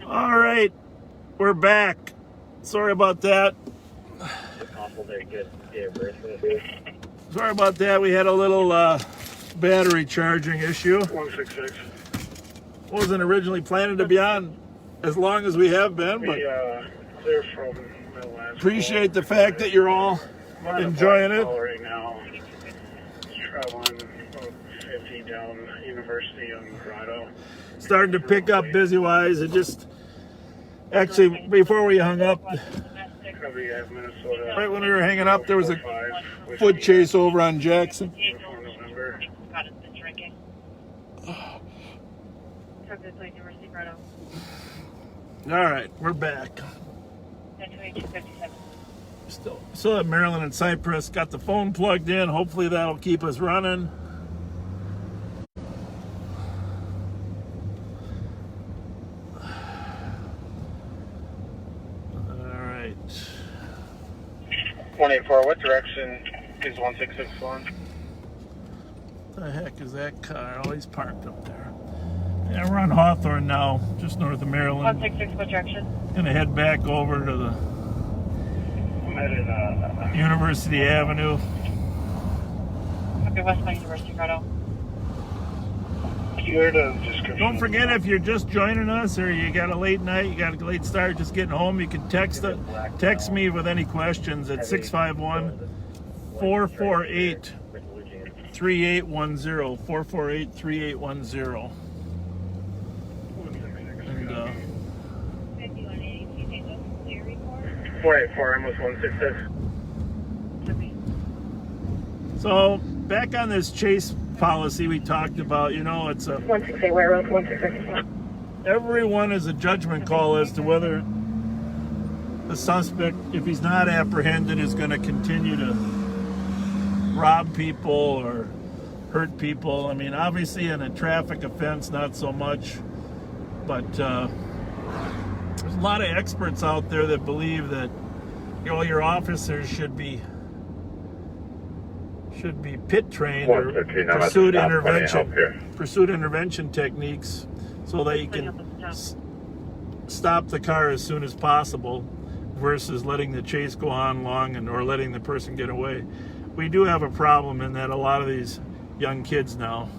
All right, we're back. Sorry about that. Sorry about that. We had a little battery charging issue. 166. Wasn't originally planning to be on as long as we have been, but Clear from the last appreciate the fact that you're all enjoying it. Right now, traveling about 50 down University on Grotto. Starting to pick up busy-wise. It just, actually, before we hung up, Minnesota. right when we were hanging up, there was a foot chase over on Jackson. All right, we're back. Still at Maryland and Cypress. Got the phone plugged in. Hopefully that'll keep us running. All right. 184, what direction is 166 going? What the heck is that car? Oh, he's parked up there. Yeah, we're on Hawthorne now, just north of Maryland. 166, what direction? Gonna head back over to the I'm headed University Avenue. Okay, westbound University, Grotto. here to description. Don't forget, if you're just joining us or you got a late night, you got a late start, just getting home, you can text me with any questions at 651-448-3810. 448-3810. And 484, almost 166. so back on this chase policy we talked about, you know, it's a 168, Ware Road, 166. everyone is a judgment call as to whether the suspect, if he's not apprehended, is going to continue to rob people or hurt people. I mean, obviously in a traffic offense, not so much, but there's a lot of experts out there that believe that, you know, your officers should be pit trained or pursuit intervention techniques so that you can stop the car as soon as possible versus letting the chase go on long or letting the person get away. We do have a problem in that a lot of these young kids now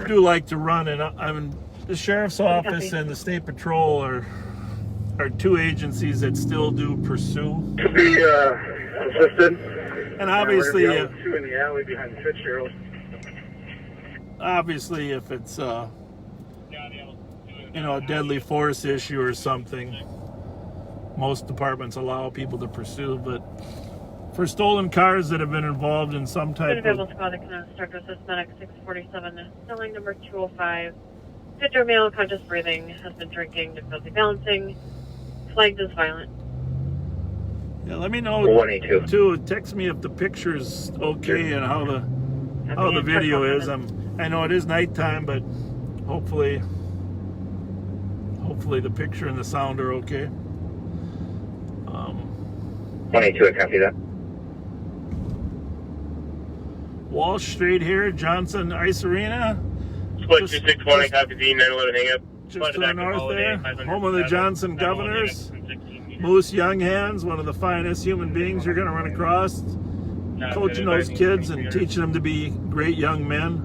do like to run, and I mean, the sheriff's office and the state patrol are two agencies that still do pursue. To be assisted. And obviously, two in the alley behind Fitzgerald. Obviously, if it's you know, a deadly force issue or something, most departments allow people to pursue. But for stolen cars that have been involved in some type of Instructor Medic 647, selling number 205. Pitcher male, conscious breathing, has been drinking, difficulty balancing, flagged as violent. Yeah, let me know too. Text me if the picture's okay and how the video is. I know it is nighttime, but hopefully the picture and the sound are okay. 182, I copy that. Walsh Street here, Johnson Ice Arena. Split 261, I copy the 911 hang up. Just to the north there, home of the Johnson Governors. Moose Young Hands, one of the finest human beings you're going to run across. Coaching those kids and teaching them to be great young men.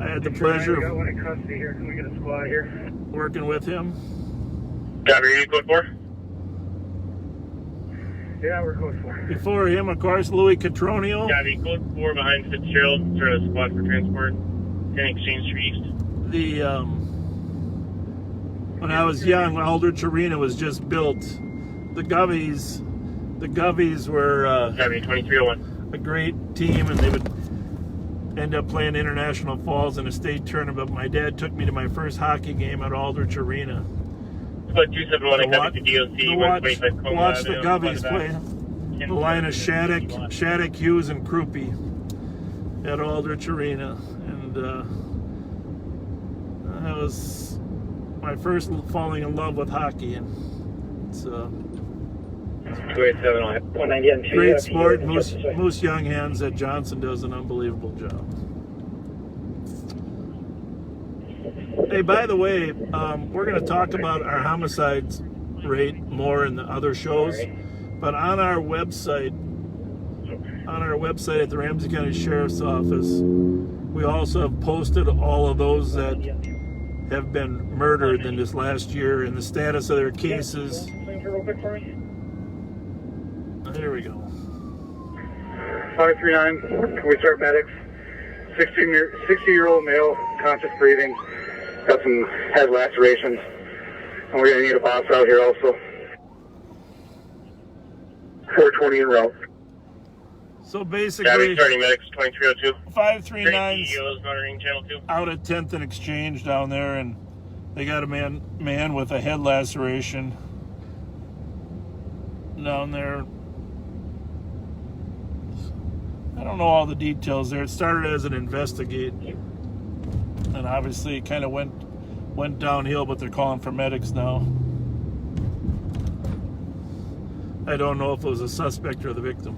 I had the pleasure of working with him. Copy, are you code 4? Yeah, we're close for. Before him, of course, Louis Catronio. Copy, code 4 behind Fitzgerald. Sort of squad for transport. 10 Exchange Street East. When I was young, when Aldrich Arena was just built, the Govies were Copy, 2301. a great team, and they would end up playing International Falls in a state tournament. My dad took me to my first hockey game at Aldrich Arena. Split 271, I copy the DOC. Watch the Govies play. The line of Shattuck, Hughes, and Krupe at Aldrich Arena, and that was my first falling in love with hockey, and it's 287, 190 on 2. great sport. Moose Young Hands at Johnson does an unbelievable job. Hey, by the way, we're going to talk about our homicides rate more in the other shows, but on our website at the Ramsey County Sheriff's Office, we also have posted all of those that have been murdered in this last year and the status of their cases. There we go. 539, can we start medics? 60-year-old male, conscious breathing, got some head lacerations, and we're going to need a boss out here also. 420 en route. So Gabby, basically, starting medics 2302. 539 CEOs monitoring channel 2. out at 10th and Exchange down there, and they got a man with a head laceration down there. I don't know all the details there. It started as an investigate, and obviously it kind of went downhill, but they're calling for medics now. I don't know if it was a suspect or the victim.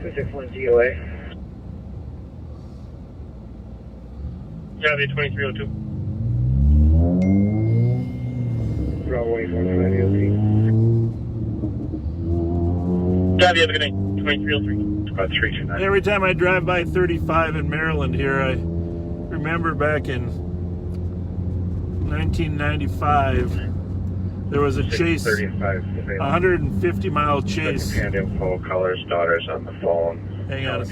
261 GOA. Gabby, 2302. Bravo 815 Gabby, have a good night. 2303. About 329. Every time I drive by 35 in Maryland here, I remember back in 1995, there was a chase, 35. 150-mile chase. Hand info, caller's daughter's on the phone. Hang on.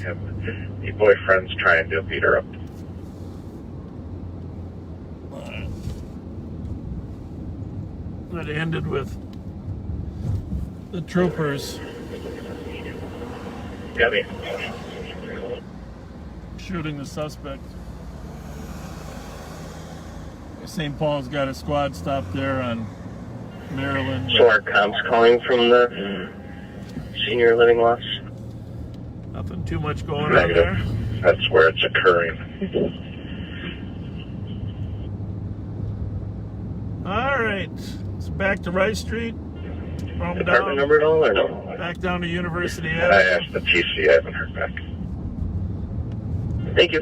The boyfriend's trying to beat her up. That ended with the troopers Gabby. shooting the suspect. St. Paul's got a squad stop there on Maryland. So our comps calling from the senior living loss? Nothing too much going on Negative. there. That's where it's occurring. All right, so back to Rice Street. From Department down, number at all or no? back down to University I Avenue. asked the TC, I haven't heard back. Thank you.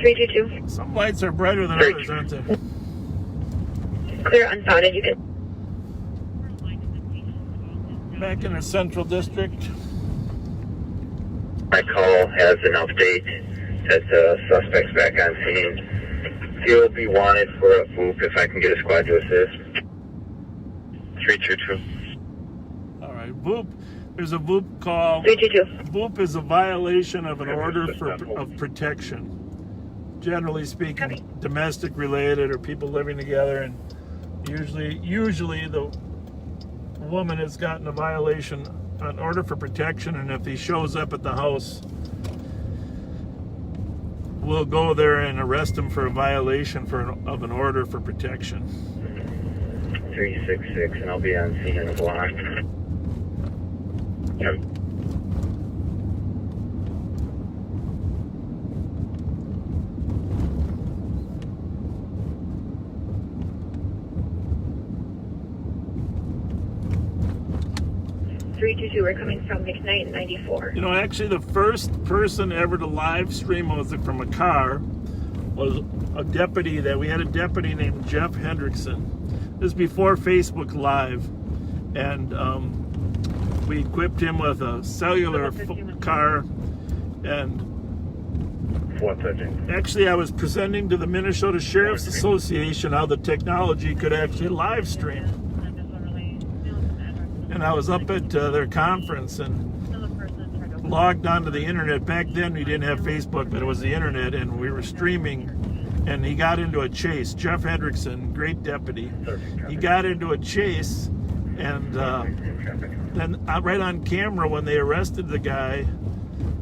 322. Some lights are brighter than others, aren't they? Clear unfounded. You can. Back in the Central District. My call has an update that the suspect's back on scene. He'll be wanted for a VOOP if I can get a squad to assist. 322. All right, VOOP. There's a VOOP call. 322. VOOP is a violation of an order of protection. Generally speaking, domestic related or people living together, and usually the woman has gotten a violation, an order for protection, and if he shows up at the house, we'll go there and arrest him for a violation of an order for protection. 366, and I'll be on scene in a block. Yep. We're coming from McKnight 94. You know, actually, the first person ever to live stream was from a car was a deputy we had a deputy named Jeff Hendrickson. This is before Facebook Live, and we equipped him with a cellular car, and actually I was presenting to the Minnesota Sheriff's Association how the technology could actually live stream. And I was up at their conference and logged onto the internet. Back then we didn't have Facebook, but it was the internet, and we were streaming, and he got into a chase. Jeff Hendrickson, great deputy. He got into a chase, and then right on camera when they arrested the guy,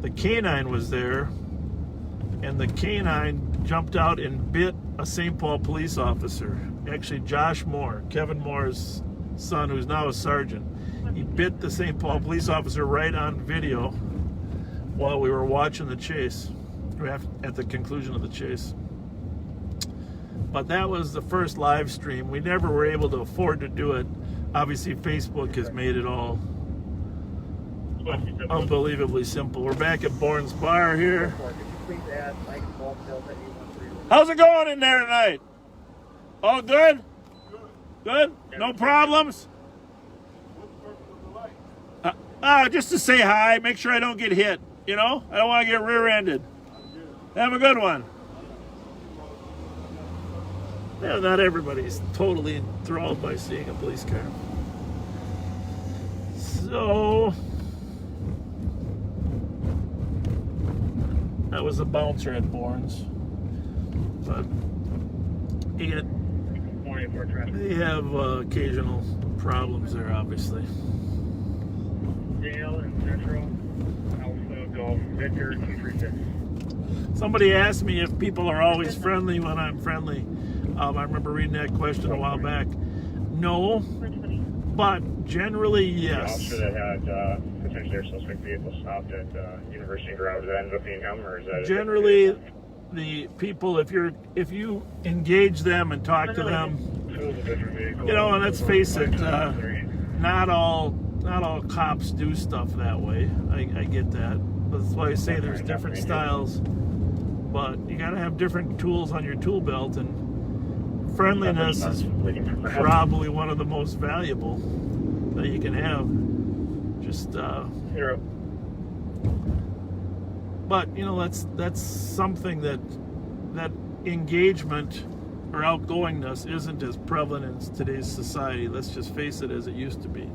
the canine was there, and the canine jumped out and bit a St. Paul police officer. Actually, Josh Moore, Kevin Moore's son, who's now a sergeant. He bit the St. Paul police officer right on video while we were watching the chase, at the conclusion of the chase. But that was the first live stream. We never were able to afford to do it. Obviously, Facebook has made it all Unbelievably simple. We're back at Bourne's Bar here. How's it going in there tonight? All good? Good? No problems? Just to say hi, make sure I don't get hit. You know, I don't want to get rear-ended. Have a good one. Yeah, not everybody's totally enthralled by seeing a police car. So that was a bouncer at Bourne's, but they have occasional problems there, obviously. Dale and Central, Alpha Golf Victor 236. Somebody asked me if people are always friendly when I'm friendly. I remember reading that question a while back. No, but generally yes. The officer that had potentially a suspect vehicle stopped at University Garage, that ended up being him, or is that generally the people, if you engage them and talk to them, you know, and let's face it, not all cops do stuff that way. I get that. That's why I say there's different styles, but you got to have different tools on your tool belt, and friendliness is probably one of the most valuable that you can have. Just but you know, that's something that engagement or outgoingness isn't as prevalent in today's society. Let's just face it, as it used to be.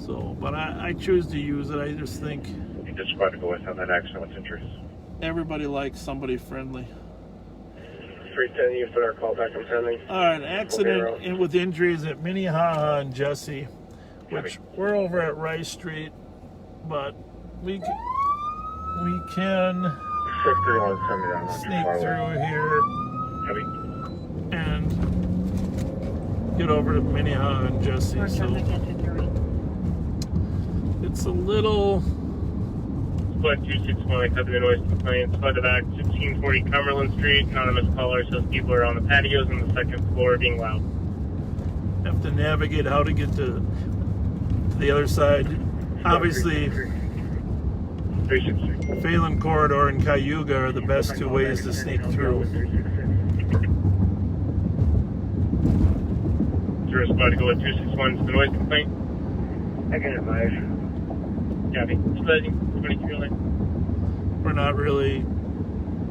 So, but I choose to use it. I just think you just about to go with on that accident. What's interest? Everybody likes somebody friendly. 310, you put our call back on pending. All right, accident with injuries at Minnehaha and Jesse, which we're over at Rice Street, but we can sneak through here and get over to Minnehaha and Jesse. So it's a little. Split 261, accepting the noise complaint. Split to back 1640 Cumberland Street. Anonymous caller says people are on the patios on the second floor being loud. Have to navigate how to get to the other side. Obviously, Phelan Corridor and Cayuga are the best two ways to sneak through. Tourist spot to go with 261 to the noise complaint. I can advise. Copy. We're not really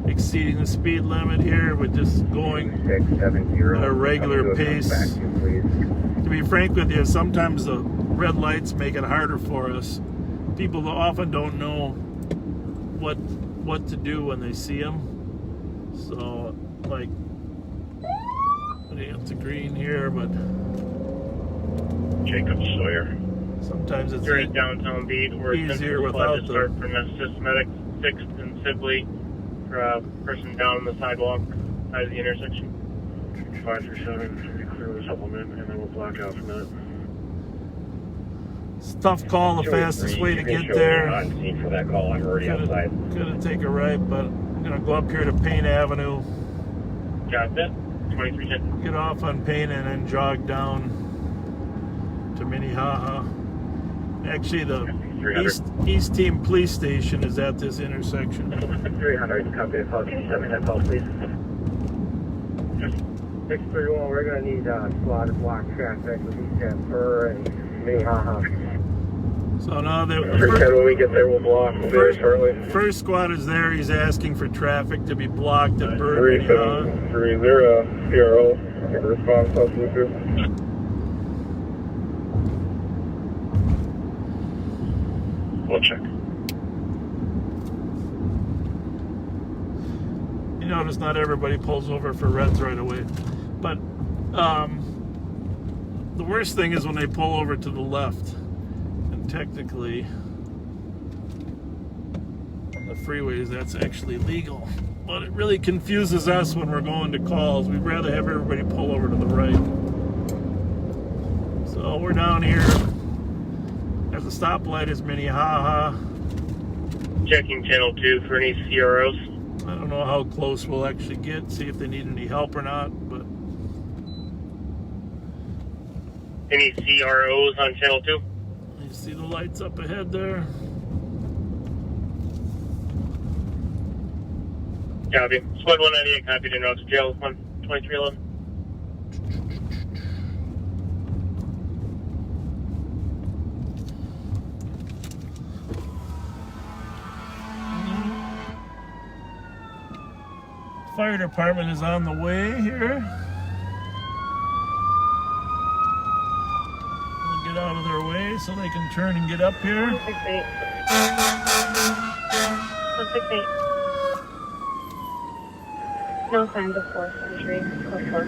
exceeding the speed limit here. We're just going at a regular pace. To be frank with you, sometimes the red lights make it harder for us. People often don't know what to do when they see them. So, like, it's a green here, but Jacob Sawyer. Sometimes it's during downtown beat or easier without the start from systematic fixed and simply for a person down the sidewalk side of the intersection. 537, clear the supplement, and then we'll block out from that. It's a tough call, the fastest way to get there. On scene for that call, I'm already outside. Could take a right, but I'm gonna go up here to Payne Avenue. Got that. 2310. Get off on Payne and then jog down to Minnehaha. Actually, the East Team Police Station is at this intersection. 300, copy. Call 27, that call, please. 631, we're going to need squad to block traffic with East Denver and Minnehaha. So now that when we get there, we'll block very shortly. First squad is there. He's asking for traffic to be blocked at Burn. 3730 PRO. Response, South Lucas. We'll check. You notice not everybody pulls over for reds right away, but the worst thing is when they pull over to the left, and technically on the freeways that's actually legal, but it really confuses us when we're going to calls. We'd rather have everybody pull over to the right. So we're down here at the stoplight is Minnehaha. Checking channel 2 for any CROs. I don't know how close we'll actually get, see if they need any help or not, but any CROs on channel 2? let me See the lights up ahead there? Copy. Squad 198 copied en route to jail 12311. Fire department is on the way here. We'll get out of their way so they can turn and get up here. 168. 168. No signs of force entry. Code 4.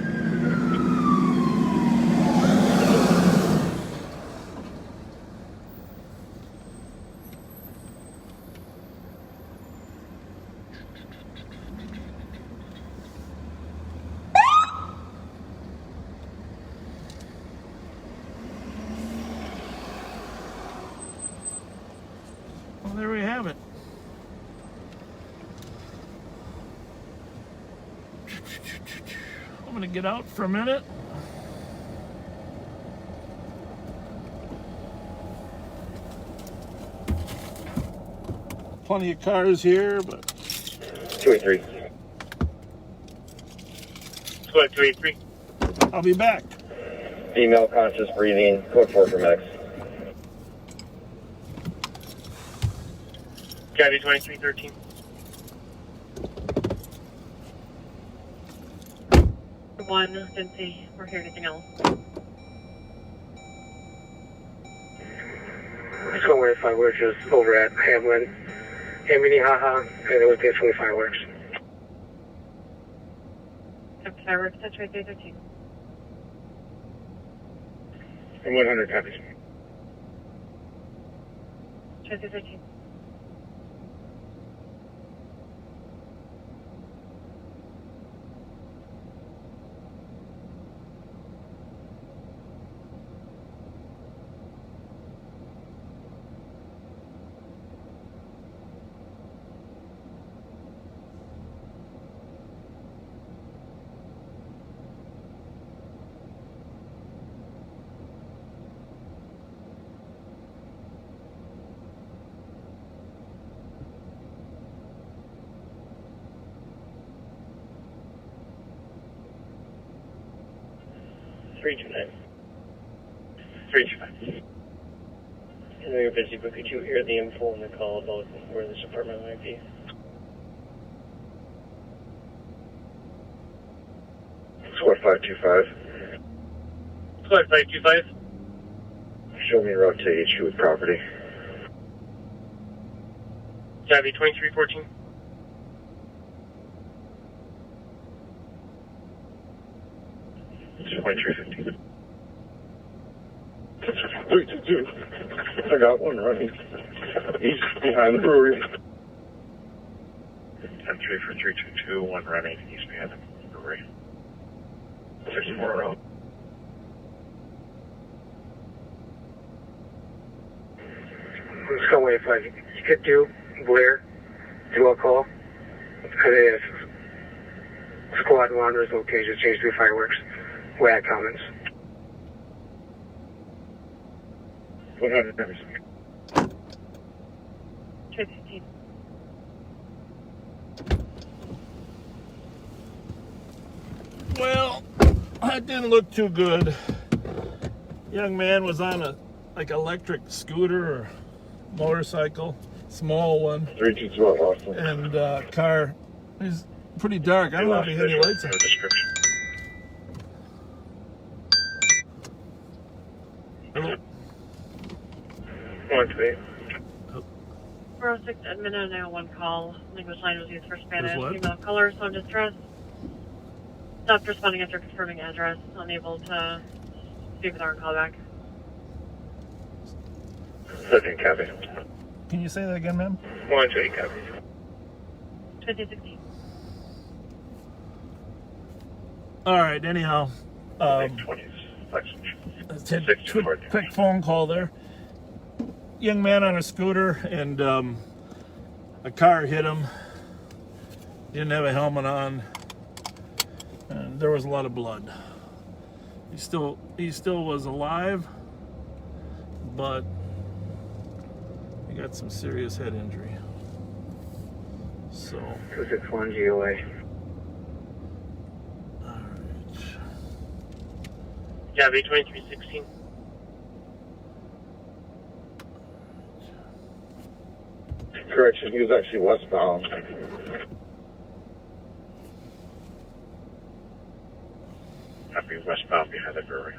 Well, there we have it. I'm gonna get out for a minute. Plenty of cars here, but 283. Squad 283. I'll be back. Female conscious breathing. Code 4 for medics. Copy 2313. One, didn't see or hear anything else. Let's go with fireworks is over at Hamlin, Minnehaha, and it was basically fireworks. Kept fireworks at 2313. And 100 copies. 2313. Three two nine. 325. I know you're busy, but could you hear the info on the call about where this apartment might be? Squad 525. Squad 525. Show me route to HQ with property. Copy 2314. It's 2315. 322. I got one running. He's behind the brewery. 10-3 for 322. One running. He's behind the brewery. 64 around. Let's go with you could do Blair, do a call. And if squad 1 is okay, just change to fireworks. We had comments. 100. 315. Well, that didn't look too good. Young man was on a electric scooter or motorcycle, small one, 322 on Austin. and car is pretty dark. I don't know if he had any lights on. Description. Hello? 128. 406 admin and 901 call. Language line was used for Spanish. what? Female color, so distress. Stopped responding after confirming address. Unable to speak with our callback. Second copy. Can you say that again, ma'am? 128 copy. 2016. All right, anyhow. 20s. Quick phone call there. Young man on a scooter, and a car hit him. Didn't have a helmet on, and there was a lot of blood. He still was alive, but got some serious head injury. So, 261 GOA. alright. Yeah, V2316. Correction, he was actually westbound. Copy westbound behind the brewery.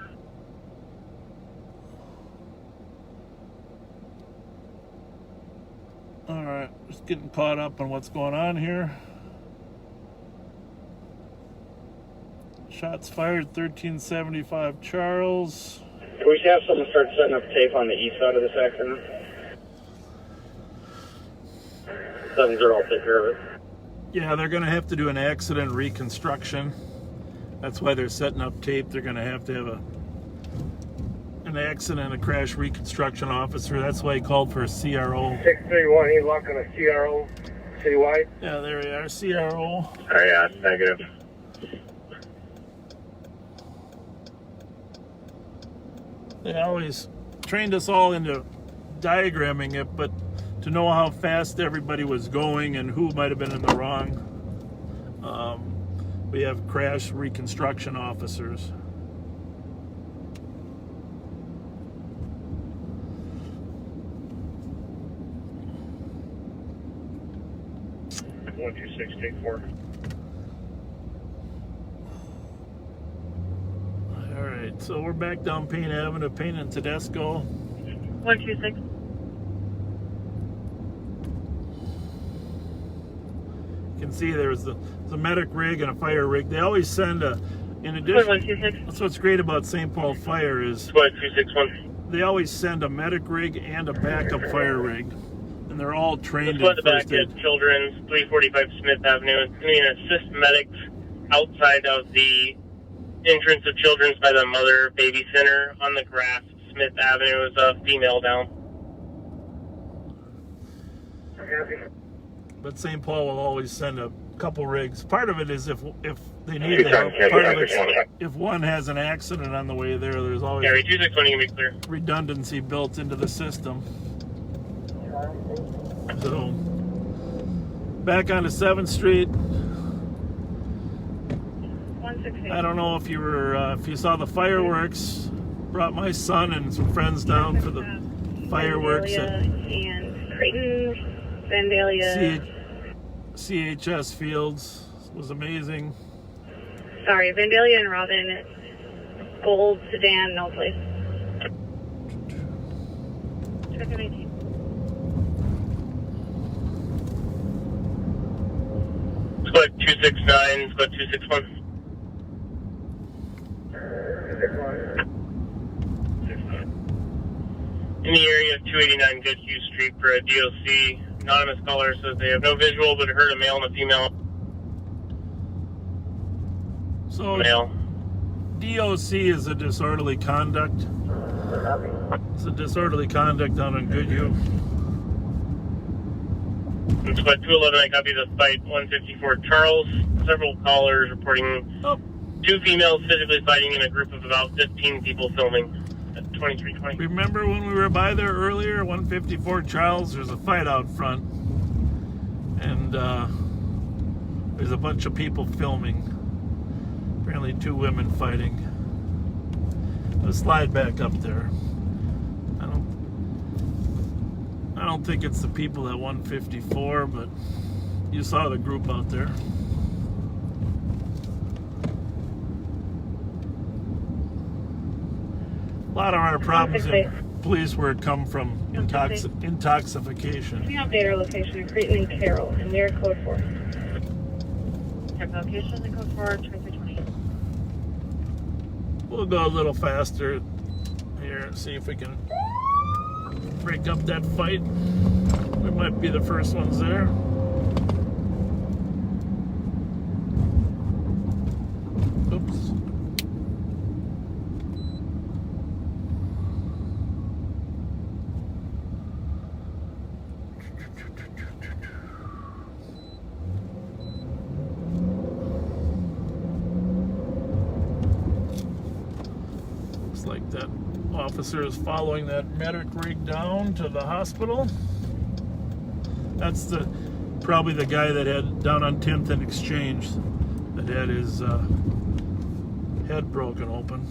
Alright, just getting caught up on what's going on here. Shots fired, 1375 Charles. We should have someone start setting up tape on the east side of this accident. 7-0, I'll take care of it. Yeah, they're going to have to do an accident reconstruction. That's why they're setting up tape. They're going to have an accident, a crash reconstruction officer. That's why he called for a CRO. 631, he's locking a CRO citywide. Yeah, there we are, CRO. Oh yeah, negative. They always trained us all into diagramming it, but to know how fast everybody was going and who might have been in the wrong, we have crash reconstruction officers. One 26, take 4. All right, so we're back down Payne Avenue, Payne and Tedesco. 126. You can see there's a medic rig and a fire rig. They always send in Squad addition, 126. that's what's great about St. Paul Fire is Squad 261. they always send a medic rig and a backup fire rig. And they're all trained This one in at the back first aid. at Children's, 345 Smith Avenue. It's going to be an assist medics outside of the entrance of Children's by the Mother Baby Center on the grass. Smith Avenue is a female down. But St. Paul will always send a couple rigs. Part of it is if they need the help. Part of it's if one has an accident on the way there, there's always Gary 261, you can be clear. redundancy built into the system. So, back onto 7th Street. 168. I don't know if you were, if you saw the fireworks. Brought my son and some friends down for the fireworks at Vandalia and Creighton, Vandalia. CHS Fields. It was amazing. Sorry, Vandalia and Robin. Gold sedan, no place. Check in 18. Squad 269, Squad 261. In the area of 289 Goodhue Street for a DOC. Anonymous caller says they have no visual but heard a male and a female. So Male. DOC is a disorderly conduct. It's a disorderly conduct down in Goodhue. In Squad 211, I copy the fight 154 Charles. Several callers reporting two females physically fighting in a group of about 15 people filming at 2320. Remember when we were by there earlier, 154 Charles, there's a fight out front. And there's a bunch of people filming. Apparently 2 women fighting. Let's slide back up there. I don't think it's the people at 154, but you saw the group out there. A lot of our problems in police work come from intoxication. Can we update our location in Creighton and Carroll, and we are code 4. Check location, the code for 2320. We'll go a little faster here and see if we can break up that fight. We might be the first ones there. Oops. Looks like that officer is following that medic rig down to the hospital. That's probably the guy that had down on 10th and Exchange that had his head broken open.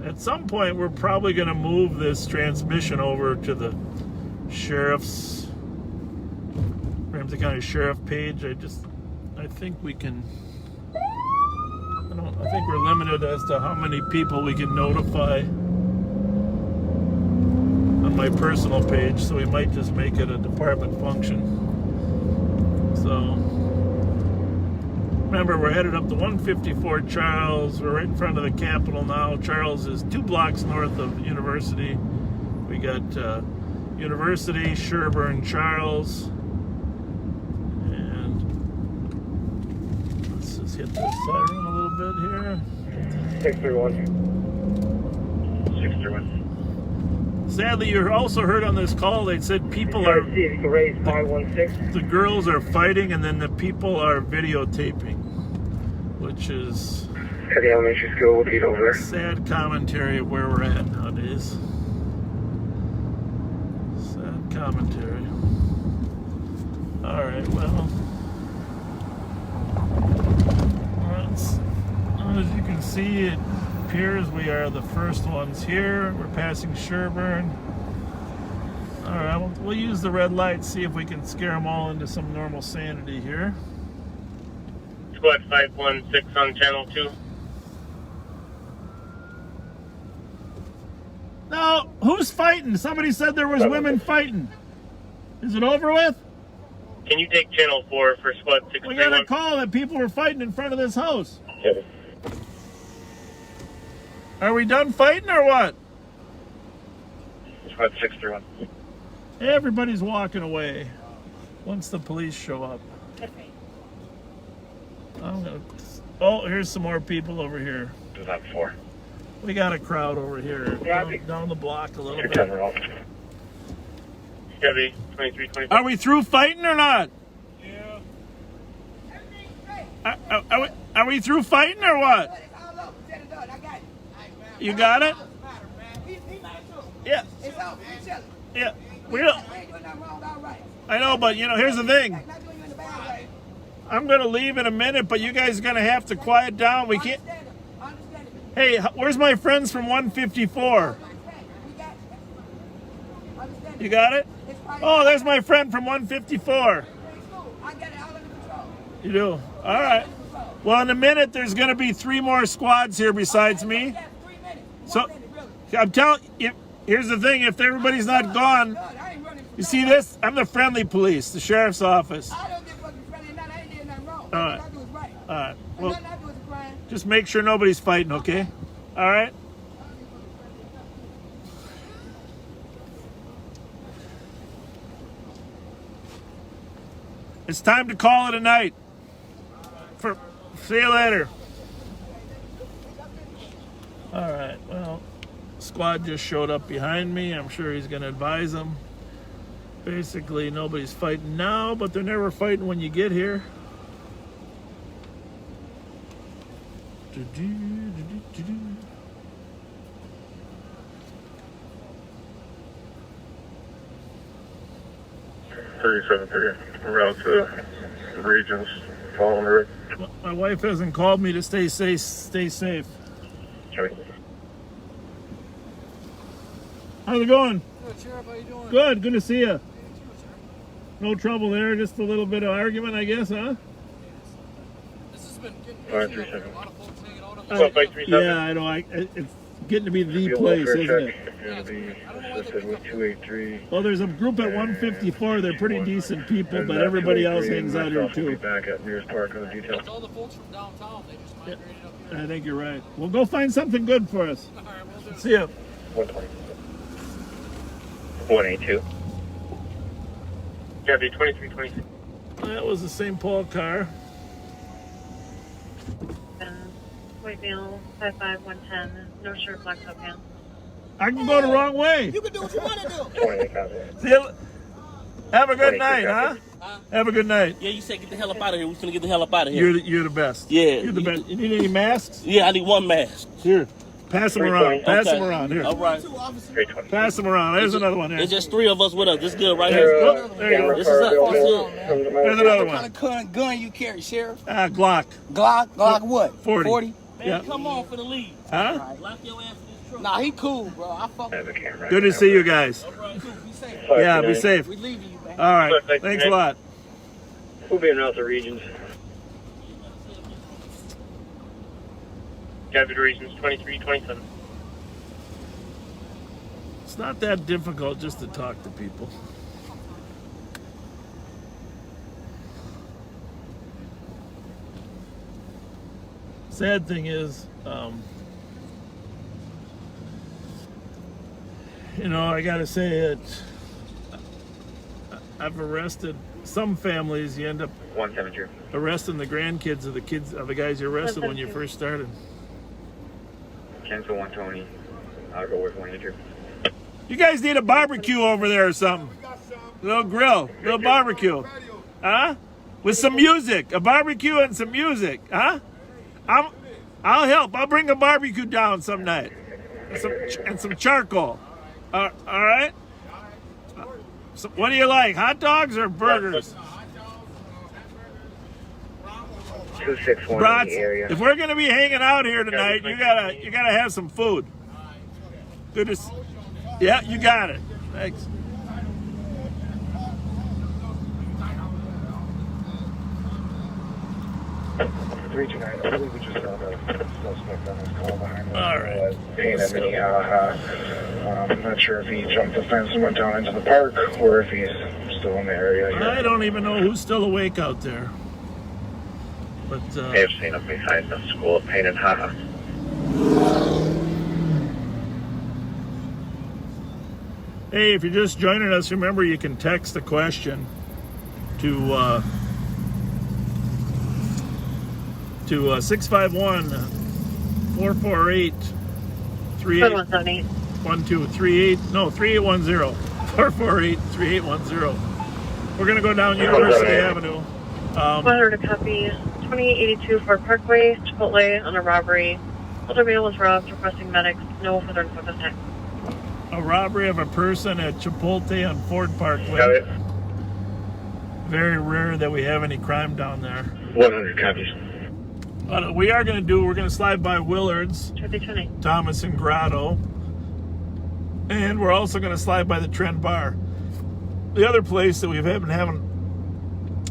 At some point, we're probably going to move this transmission over to the sheriff's, Ramsey County Sheriff page. I think we can. I think we're limited as to how many people we can notify on my personal page, so we might just make it a department function. So. Remember, we're headed up to 154 Charles. We're right in front of the Capitol now. Charles is 2 blocks north of University. We got University, Sherburne, Charles. And let's just hit the siren a little bit here. 631. 631. Sadly, you also heard on this call, they said people are... See if you can raise 516. The girls are fighting and then the people are videotaping, which is At the elementary school, we'll be over there. sad commentary of where we're at nowadays. Sad commentary. Alright, well, as you can see, it appears we are the first ones here. We're passing Sherburne. Alright, we'll use the red light, see if we can scare them all into some normal sanity here. Squad 516 on channel 2. Now, who's fighting? Somebody said there was women fighting. Is it over with? Can you take channel 4 for squad We got a 631? call that people were fighting in front of this house. Yes. Are we done fighting or what? Squad 631. Everybody's walking away once the police show up. Oh, here's some more people over here. 204. We got a crowd over here. Down the block a little bit. Chevy 2325. Are we through fighting or not? Are we through fighting or what? You got it? Yeah. Yeah. We don't. I know, but here's the thing. I'm gonna leave in a minute, but you guys are gonna have to quiet down. We can't. Hey, where's my friends from 154? You got it? Oh, there's my friend from 154. You do? All right. Well, in a minute, there's going to be 3 more squads here besides me. So, I'm telling you, here's the thing. If everybody's not gone, you see this? I'm the friendly police, the sheriff's office. All right. All right. Well, just make sure nobody's fighting, okay? All right? It's time to call it a night. See you later. All right, well, squad just showed up behind me. I'm sure he's going to advise them. Basically, nobody's fighting now, but they're never fighting when you get here. Around to the regions, following the My wife hasn't called me to stay safe. Stay safe. Chevy. How's it going? Good, Sheriff. How you doing? Good. Good to see you. No trouble there. Just a little bit of argument, I guess, huh? This has been getting All right, busy. 37. A lot of folks hanging out on the Squad 537. Yeah, I know. It's getting to be the place, isn't it? It'll be assisted with 283. Well, there's a group at 154. They're pretty decent people, but everybody else hangs out here too. Back at Mears Park on the detail. It's all the folks from downtown. They just migrated up here. I think you're right. Well, go find something good for us. All right, we'll do. See ya. 120. 182. Chevy 2326. That was the St. Paul car. Whitemail 55110. No shirt, black sweatpants. I can go the wrong way. You can do what you want to do. 28,000. See ya. Have a good night, huh? Have a good night. Yeah, you said get the hell up out of here. We're gonna get the hell up out of here. You're the best. Yeah. You're the best. You need any masks? Yeah, I need one mask. Here. Pass them around. Pass Okay. them around. Here. All right. Pass them around. There's another one there. There's just 3 of us with us. This is good right here. Oh, there you go. This is up. This is up. There's another What one. kind of gun you carry, Sheriff? Glock. Glock what? 40. 40? Man, Yeah. come on for the lead. Huh? Lock your ass in this truck. Nah, he cool, bro. I fuck with him. Good to see you guys. All right, cool. Be safe. Yeah, be safe. We leaving you, man. All right. Thanks a lot. We'll be in other regions. Capital Regions 2327. It's not that difficult just to talk to people. Sad thing is, I gotta say it. I've arrested some families. You end up 172. arresting the grandkids of the guys you arrested when you first started. Cancel 120. I'll go with 182. You guys need a barbecue over there or something. Little grill, little barbecue. Huh? With some music. A barbecue and some music. Huh? I'll help. I'll bring a barbecue down some night. And some charcoal. All right? So what do you like? Hot dogs or burgers? 261 in Brats, the area. if we're gonna be hanging out here tonight, you gotta have some food. Good to yeah, you got it. Thanks. I believe we just got a suspect on this call behind us. All right. Pain at Minnehaha. I'm not sure if he jumped the fence and went down into the park or if he's still in the area here. I don't even know who's still awake out there. But May have seen him behind the school of Pain and Haha. hey, if you're just joining us, remember you can text a question to 651-448-3812. 3810. 448-3810. We're gonna go down University Avenue. 100 a copy. 2882 Ford Parkway, Chipotle on a robbery. Older male was robbed, requesting medics. No further info this time. A robbery of a person at Chipotle on Ford Parkway. Got it. Very rare that we have any crime down there. 100 copies. But we're going to slide by Willard's, 2020. Thomas and Grotto, and we're also going to slide by the Trent Bar. The other place that we've been having,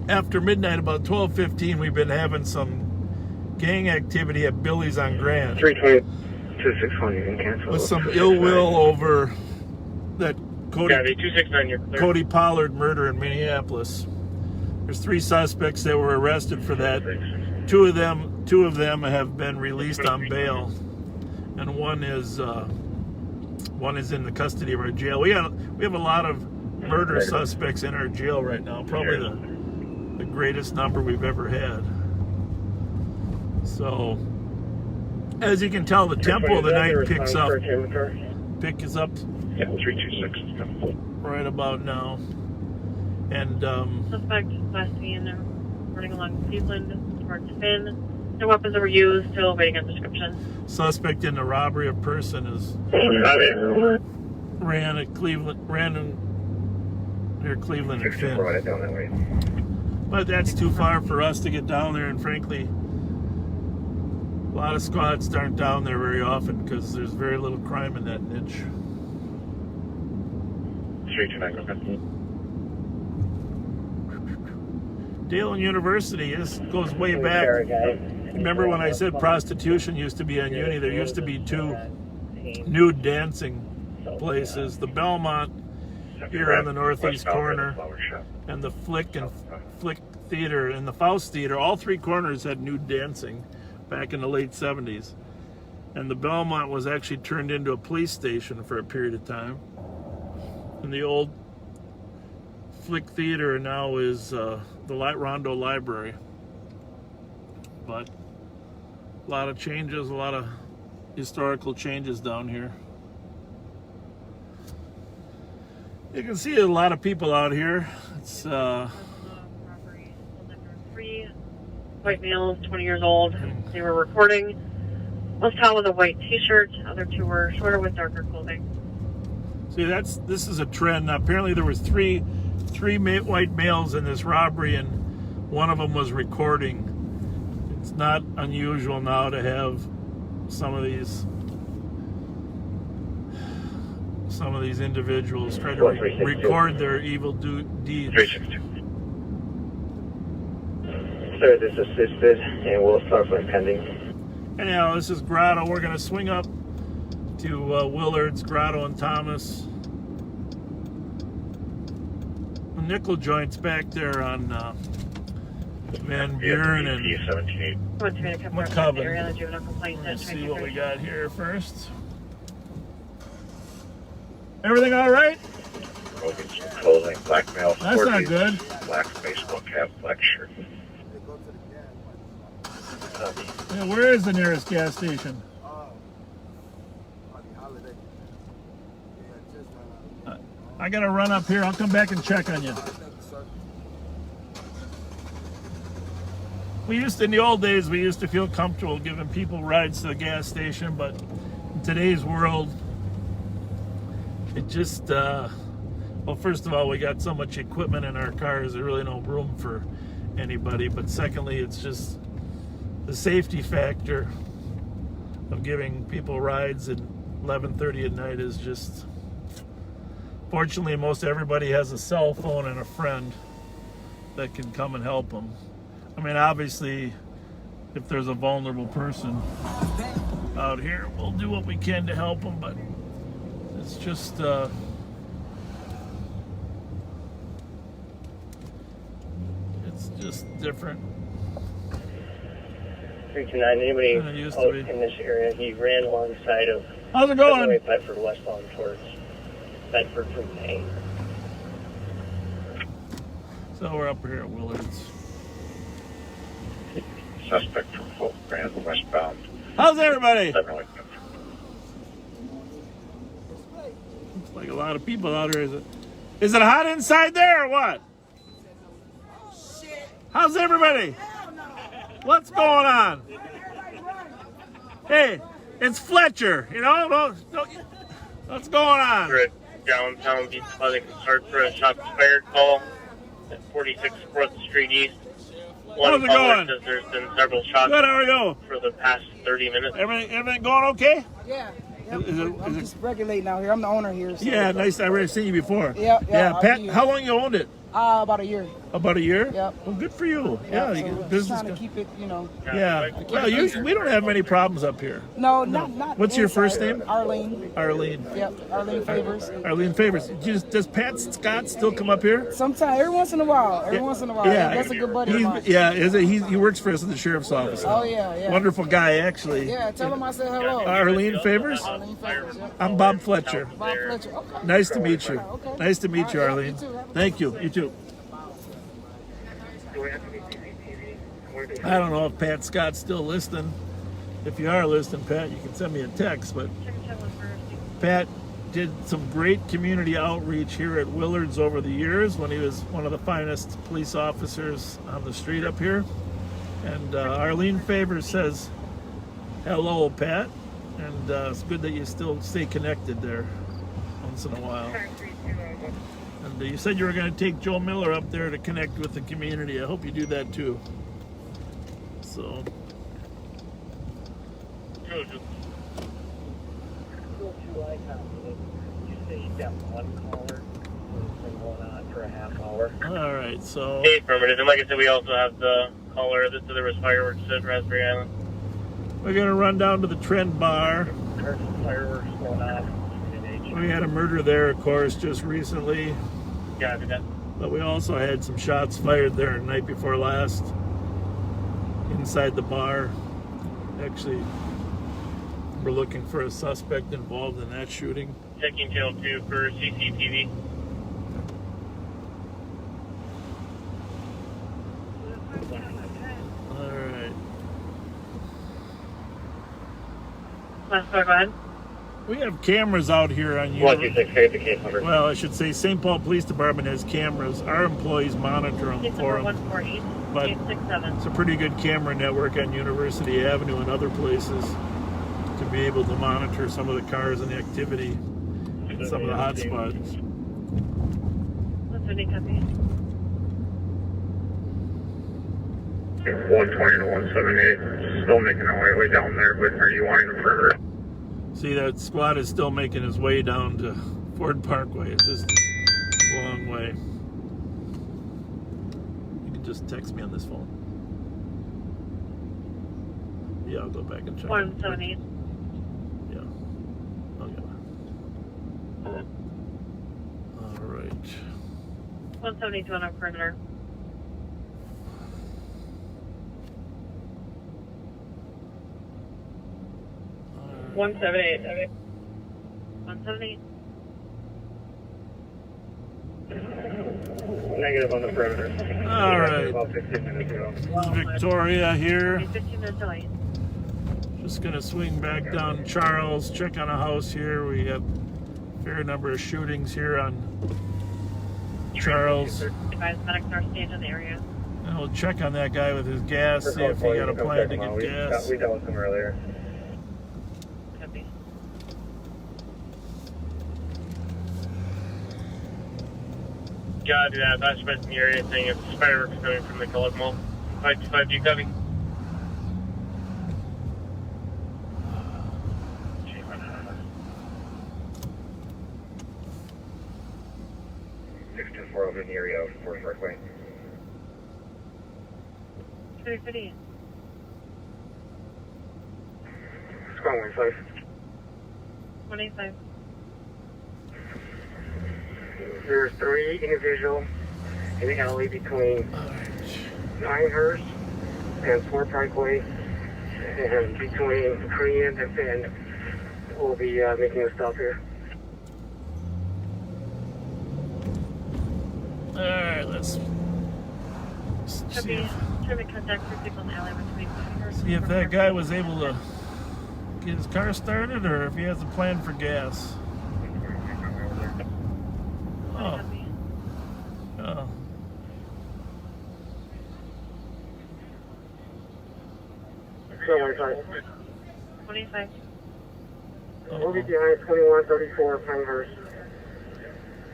after midnight, about 12:15, we've been having some gang activity at Billy's on Grand. 320, 261, you can cancel. With some ill will over that Copy 269, you're clear. Cody Pollard murder in Minneapolis. There's 3 suspects that were arrested for that. Two of them have been released on bail, and one is in the custody of our jail. We have a lot of murder suspects in our jail right now. Probably the greatest number we've ever had. So, as you can tell, the tempo of the night picks up. Picks up. Yeah, 326. Right about now. And Suspect last seen running along Cleveland towards Finn. No weapons were used, still waiting on description. suspect in the robbery of person is ran near Cleveland and Finn. Brought it down that way. But that's too far for us to get down there, and frankly, a lot of squads aren't down there very often because there's very little crime in that niche. 329. Dayland University goes way back. Remember when I said prostitution used to be on Uni? There used to be 2 nude dancing places. The Belmont here on the northeast corner, and the Flick Theater and the Faust Theater. All 3 corners had nude dancing back in the late 70s. And the Belmont was actually turned into a police station for a period of time. And the old Flick Theater now is the Rondo Library. But a lot of changes, a lot of historical changes down here. You can see a lot of people out here. It's white males, 20 years old. They were recording. Most tall with a white t-shirt. Other two were shorter with darker clothing. See, this is a trend. Now, apparently there was three white males in this robbery, and one of them was recording. It's not unusual now to have some of these individuals try to record their evil deeds. 362. Sir, this is assisted, and we'll start with pending. Anyhow, this is Grotto. We're going to swing up to Willard's, Grotto and Thomas. The nickel joint's back there on Van Buren and McCubbin. Let's see what we got here first. Everything all right? Clothing, black male. That's not good. Black baseball cap, black shirt. Yeah, where is the nearest gas station? I gotta run up here. I'll come back and check on you. In the old days, we used to feel comfortable giving people rides to the gas station, but in today's world, it just, well, first of all, we got so much equipment in our cars, there's really no room for anybody. But secondly, it's just the safety factor of giving people rides at 11:30 at night is just, fortunately, most everybody has a cell phone and a friend that can come and help them. I mean, obviously, if there's a vulnerable person out here, we'll do what we can to help them, but it's just, it's just different. 329, anybody than it used to out be. in this area, he ran alongside of How's it going? Highway Bedford westbound towards Bedford from Maine. So we're up here at Willard's. Suspect from Hope Grand westbound. How's everybody? 708. Looks like a lot of people out here. Is it hot inside there or what? How's everybody? What's going on? Hey, it's Fletcher. You know, what's going on? We're at downtown Beach Athletic Park for a shots fired call at 46 4th Street East. How's it going? Says there's been several shots Good, how are you? for the past 30 minutes. Everything going okay? Yeah. Yep. Is I'm it- just regulating out here. I'm the owner here. So. Yeah, nice. I've already seen you before. Yeah, Pat, how long you owned it? About a year. About a year? Yep. Well, good for you. Yeah, you so get just business. trying to keep it, you know. Yeah. Well, we don't have many problems up here. No, not. What's your inside. first name? Arlene. Arlene. Yep, Arlene Favors. Arlene Favors. Does Pat Scott still come up here? Sometimes, every once in a while. Yeah. That's a good buddy of mine. Yeah, he works for us at the sheriff's office. Oh, yeah. Wonderful guy, actually. Yeah, tell him I said hello. Arlene Favors? Arlene Favors, yep. I'm Bob Fletcher. Bob Fletcher. Okay. Nice to meet you. Okay. Nice to meet you, All right, Arlene. you too. Thank you. You too. I don't know if Pat Scott's still listening. If you are listening, Pat, you can send me a text. But Pat did some great community outreach here at Willard's over the years when he was one of the finest police officers on the street up here. And Arlene Favors says, hello, Pat. And it's good that you still stay connected there once in a while. And you said you were going to take Joe Miller up there to connect with the community. I hope you do that too. So. All right, so. Hey, affirmative. And like I said, we also have the caller that said there was fireworks at Raspberry Island. We're going to run down to the Trend Bar. Fireworks going on. We had a murder there, of course, just recently. Yeah, I that. But we also had some shots fired there the night before last. Inside the bar. Actually, we're looking for a suspect involved in that shooting. Checking channel 2 for CCTV. All right. Last go ahead. We have cameras out here on you. 126, the case number. Well, I should say St. Paul Police Department has cameras. Our employees monitor them Case for number them. 148. But 867. it's a pretty good camera network on University Avenue and other places to be able to monitor some of the cars and the activity in some of the hot spots. 170 copy. 120 to 178. Still making our way down there, but are you wanting the perimeter? See, that squad is still making his way down to Ford Parkway. It's just a long way. You can just text me on this phone. Yeah, I'll go back and check. 170. Yeah. Okay. All right. 172 on our perimeter. All right. 178. 178. Negative on the perimeter. All right. About 15 minutes ago. Victoria here. 15 minutes away. Just gonna swing back down Charles, check on a house here. We got a fair number of shootings here on Charles. Advise medics are staged in the area. And we'll check on that guy with his gas, see if he got a plan to get gas. We dealt with him earlier. Copy. God, yeah, that's been in the area saying it's fireworks coming from the Cullen Mall. 525, do you copy? Over in the area of Ford Parkway. 350. Squad 185. 185. There's 3 individuals in the alley between Pinehurst and Ford Parkway, and between Korean and Finn. We'll be making a stop here. All right, let's Copy. Traffic contact for people in the alley between Pinehurst. see if that guy was able to get his car started or if he has a plan for gas. Oh. Oh. Squad 185. 25. We'll be behind 2134 Pinehurst.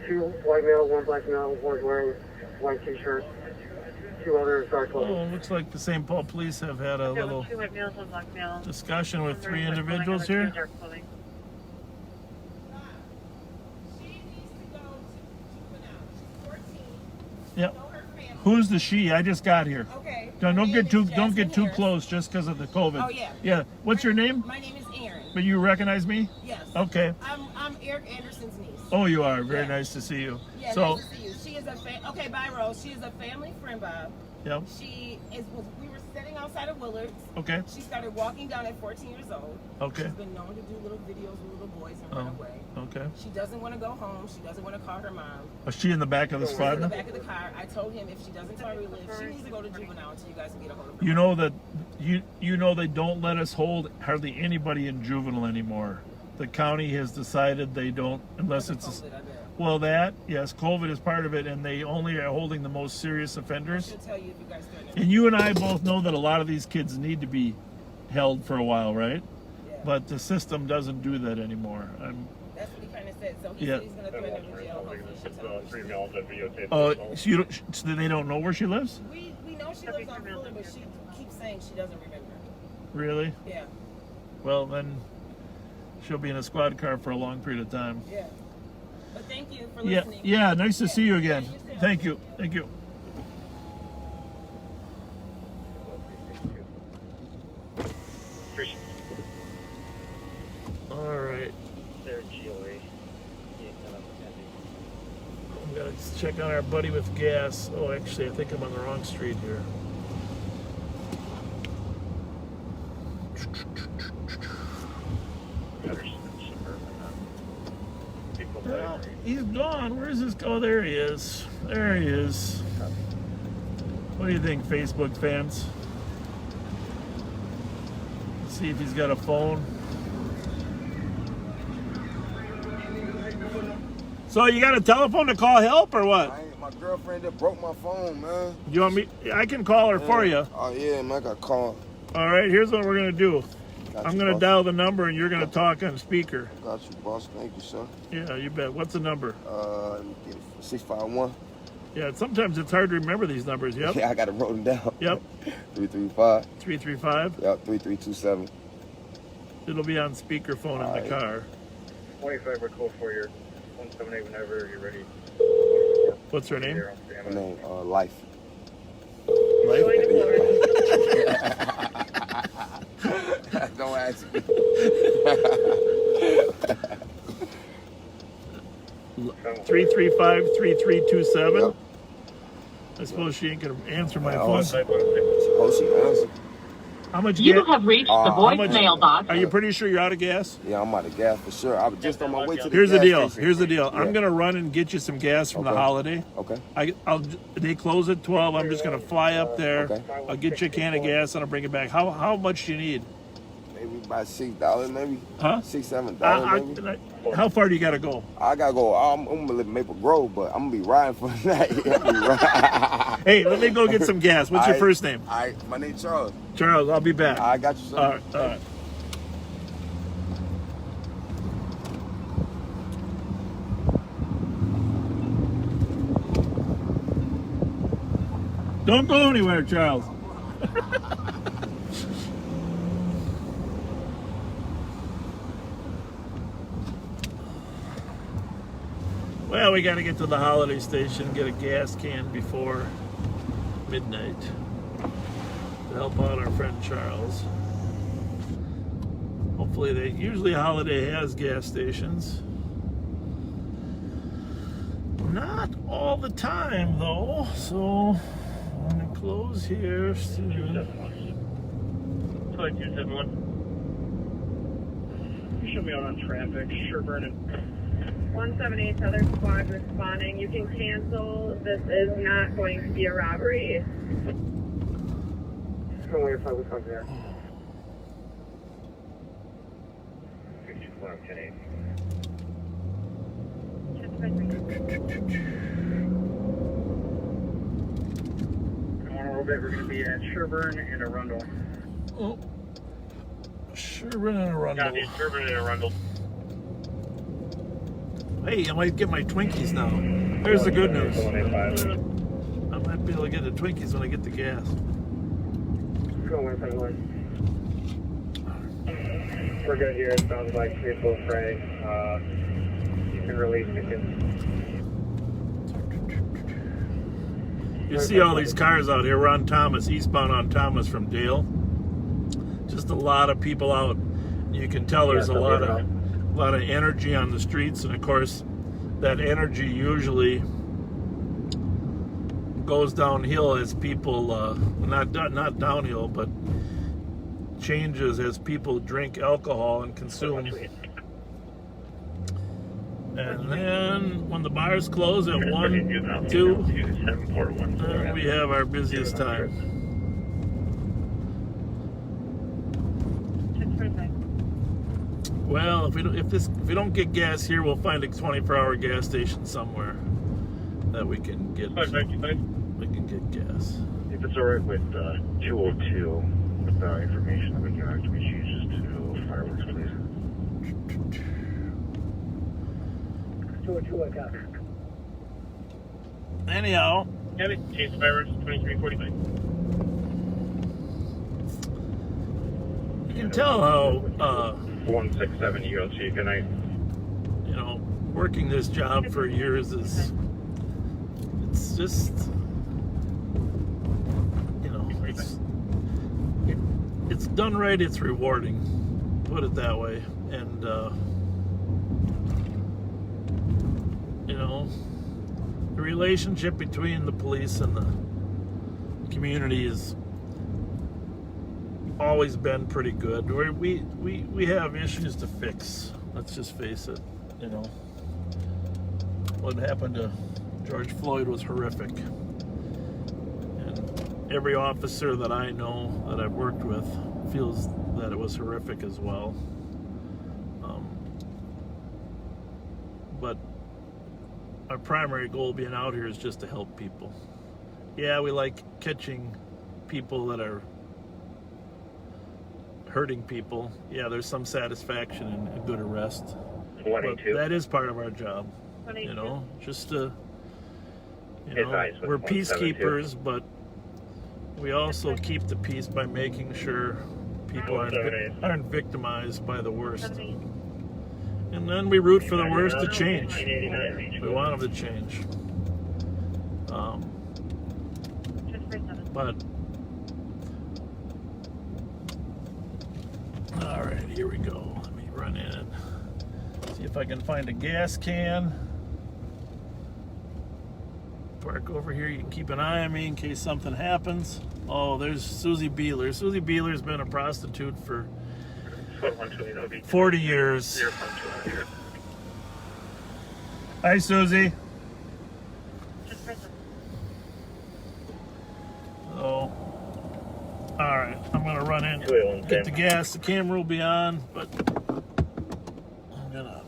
2 white male, 1 black male, 1's wearing white t-shirt. 2 others dark clothes. Oh, looks like the St. Paul police have had a little 2 white males, 1 black male. discussion with 3 Wearing white clothing, individuals other 2 here. dark clothing. Yep. Who's the she? I just got here. Okay. Don't get too close just because of the COVID. Oh, yeah. Yeah. What's your name? My name is Erin. But you recognize me? Yes. Okay. I'm Eric Anderson's niece. Oh, you are. Very Yeah. nice to see you. Yeah, So, nice to see you. She is a okay, bye Rose. She is a family friend, Bob. yep. We were sitting outside of Willard's. Okay. She started walking down at 14 years old. Okay. She's been known to do little videos with little boys and run away. Okay. She doesn't want to go home. She doesn't want to call her mom. Was she in the back of the She's squad in the now? back of the car. I told him if she doesn't tell where we live, she needs to go to juvenile until you guys can get a hold of her. You know that you know they don't let us hold hardly anybody in juvenile anymore. The county has decided they don't unless it's COVID, I bet. well that yes, COVID is part of it, and they only are holding the most serious offenders. She'll tell you if you guys threaten her. And you and I both know that a lot of these kids need to be held for a while, right? Yeah. But the system doesn't do that anymore. That's what he kind of said. So he Yeah. said he's going to threaten her to jail. Hopefully she'll tell him. 3 males that videotape. Oh, so they don't know where she lives? We know she lives on Fuller, but she keeps saying she doesn't remember. Really? Yeah. Well, then she'll be in a squad car for a long period of time. Yeah. But thank you for Yeah, listening. yeah. Nice to see you again. Yeah, you too. Thank you. Thank you. All right. They're GOA. I'm gonna check on our buddy with gas. Oh, actually, I think I'm on the wrong street here. Well, he's gone. Where's this? Oh, there he is. There he is. What do you think, Facebook fans? Let's see if he's got a phone. So you got a telephone to call help or what? my girlfriend that broke my phone, man. You want me? I can call her for you. Oh, yeah, man, I got to call. All right, here's what we're going to do. Got I'm you, going to boss. dial the number and you're going to talk on speaker. Got you, boss. Thank you, sir. Yeah, you bet. What's the number? Let me get it. 651. Yeah, sometimes it's hard to remember these numbers. Yep. Yeah, I got to wrote them down. Yep. 335. 335. Yep, 3327. It'll be on speakerphone in the car. 25 would call for your 178 whenever you're ready. What's her name? My name, Life. Life? Don't ask me. 335-3327. Yep. I suppose she ain't gonna answer my Oh, phone. Oh, she answered. How much You gas? have reached the voicemail box. Are you pretty sure you're out of gas? Yeah, I'm out of gas for sure. I was just on my way to the Here's the gas deal. station. Here's the deal. Yeah. I'm gonna run and get you some gas from the Okay. Holiday. Okay. They close at 12. I'm just gonna fly up there. Okay. I'll get you a can of gas and I'll bring it back. How much do you need? Maybe about $6, maybe. Huh? $6, $7, maybe. How far do you gotta go? I gotta go. I'm gonna live in Maple Grove, but I'm gonna be riding for the night. Hey, let me go get some gas. What's your first name? My name's Charles. Charles, I'll be back. I got you, son. All right. Don't go anywhere, Charles. Well, we got to get to the Holiday Station, get a gas can before midnight to help out our friend Charles. Hopefully usually Holiday has gas stations. Not all the time though, so I'm gonna close here soon. 271. You show me out on traffic, Sherburne and 178 other squad responding. You can cancel. This is not going to be a robbery. Just gonna wait if I was on there. 5410. Come on a little bit. We're gonna be at Sherburne and Arundel. Oh, Sherburne and Arundel. Yeah, Sherburne and Arundel. Hey, I might get my Twinkies now. There's the good news. I might be able to get the Twinkies when I get the gas. Go 151. We're good here. It sounds like vehicle fray. You can release the kids. You see all these cars out here. We're on Thomas, eastbound on Thomas from Dale. Just a lot of people out. You can tell there's a lot of energy on the streets, and of course, that energy usually goes downhill as people, not downhill, but changes as people drink alcohol and consume. And then when the bars close at 1, 2, then we have our busiest time. 645. Well, if we don't get gas here, we'll find a 24-hour gas station somewhere that we can get. We can get gas. If it's alright with 202, with the information that we can actually change to fireworks, please. 202, I got it. Anyhow. Heavy, change the fireworks, 2345. You can tell how 167 EOC, good night. you know, working this job for years is, it's just, you know, it's done right, it's rewarding, put it that way. And you know, the relationship between the police and the community has always been pretty good. We have issues to fix, let's just face it. You know, what happened to George Floyd was horrific, and every officer that I know that I've worked with feels that it was horrific as well. But our primary goal being out here is just to help people. Yeah, we like catching people that are hurting people. Yeah, there's some satisfaction in a good arrest. But that is part of our job. You know, just to, you know, we're peacekeepers, but we also keep the peace by making sure people aren't victimized by the worst. And then we root for the worst to change. We want them to change. But all right, here we go. Let me run in. See if I can find a gas can. Park over here. You can keep an eye on me in case something happens. Oh, there's Susie Beeler. Susie Beeler's been a prostitute for 40 years. Hi, Susie. Oh, all right. I'm gonna run in, get the gas. The camera will be on, but I'm gonna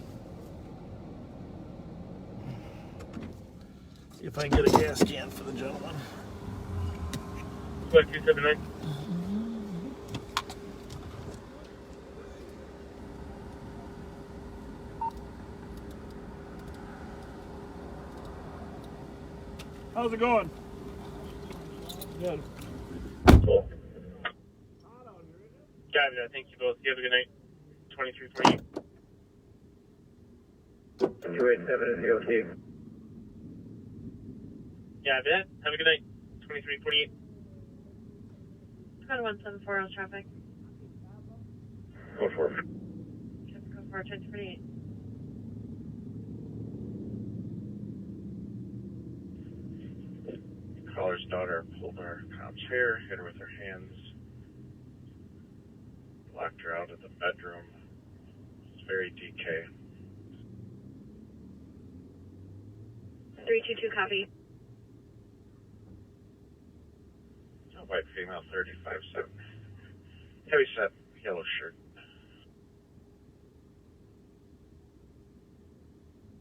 see if I can get a gas can for the gentleman. What, 279? How's it going? Good. Cool. Got it. Thank you both. You have a good night. 2348. 287 is the OT. Yeah, bet. Have a good night. 2348. Code 174 on traffic. Go for it. Go for 1048. Caller's daughter pulled our cop's hair, hit her with her hands, locked her out of the bedroom. It's very DK. 322 copy. White female, 35-7. Heavy set, yellow shirt.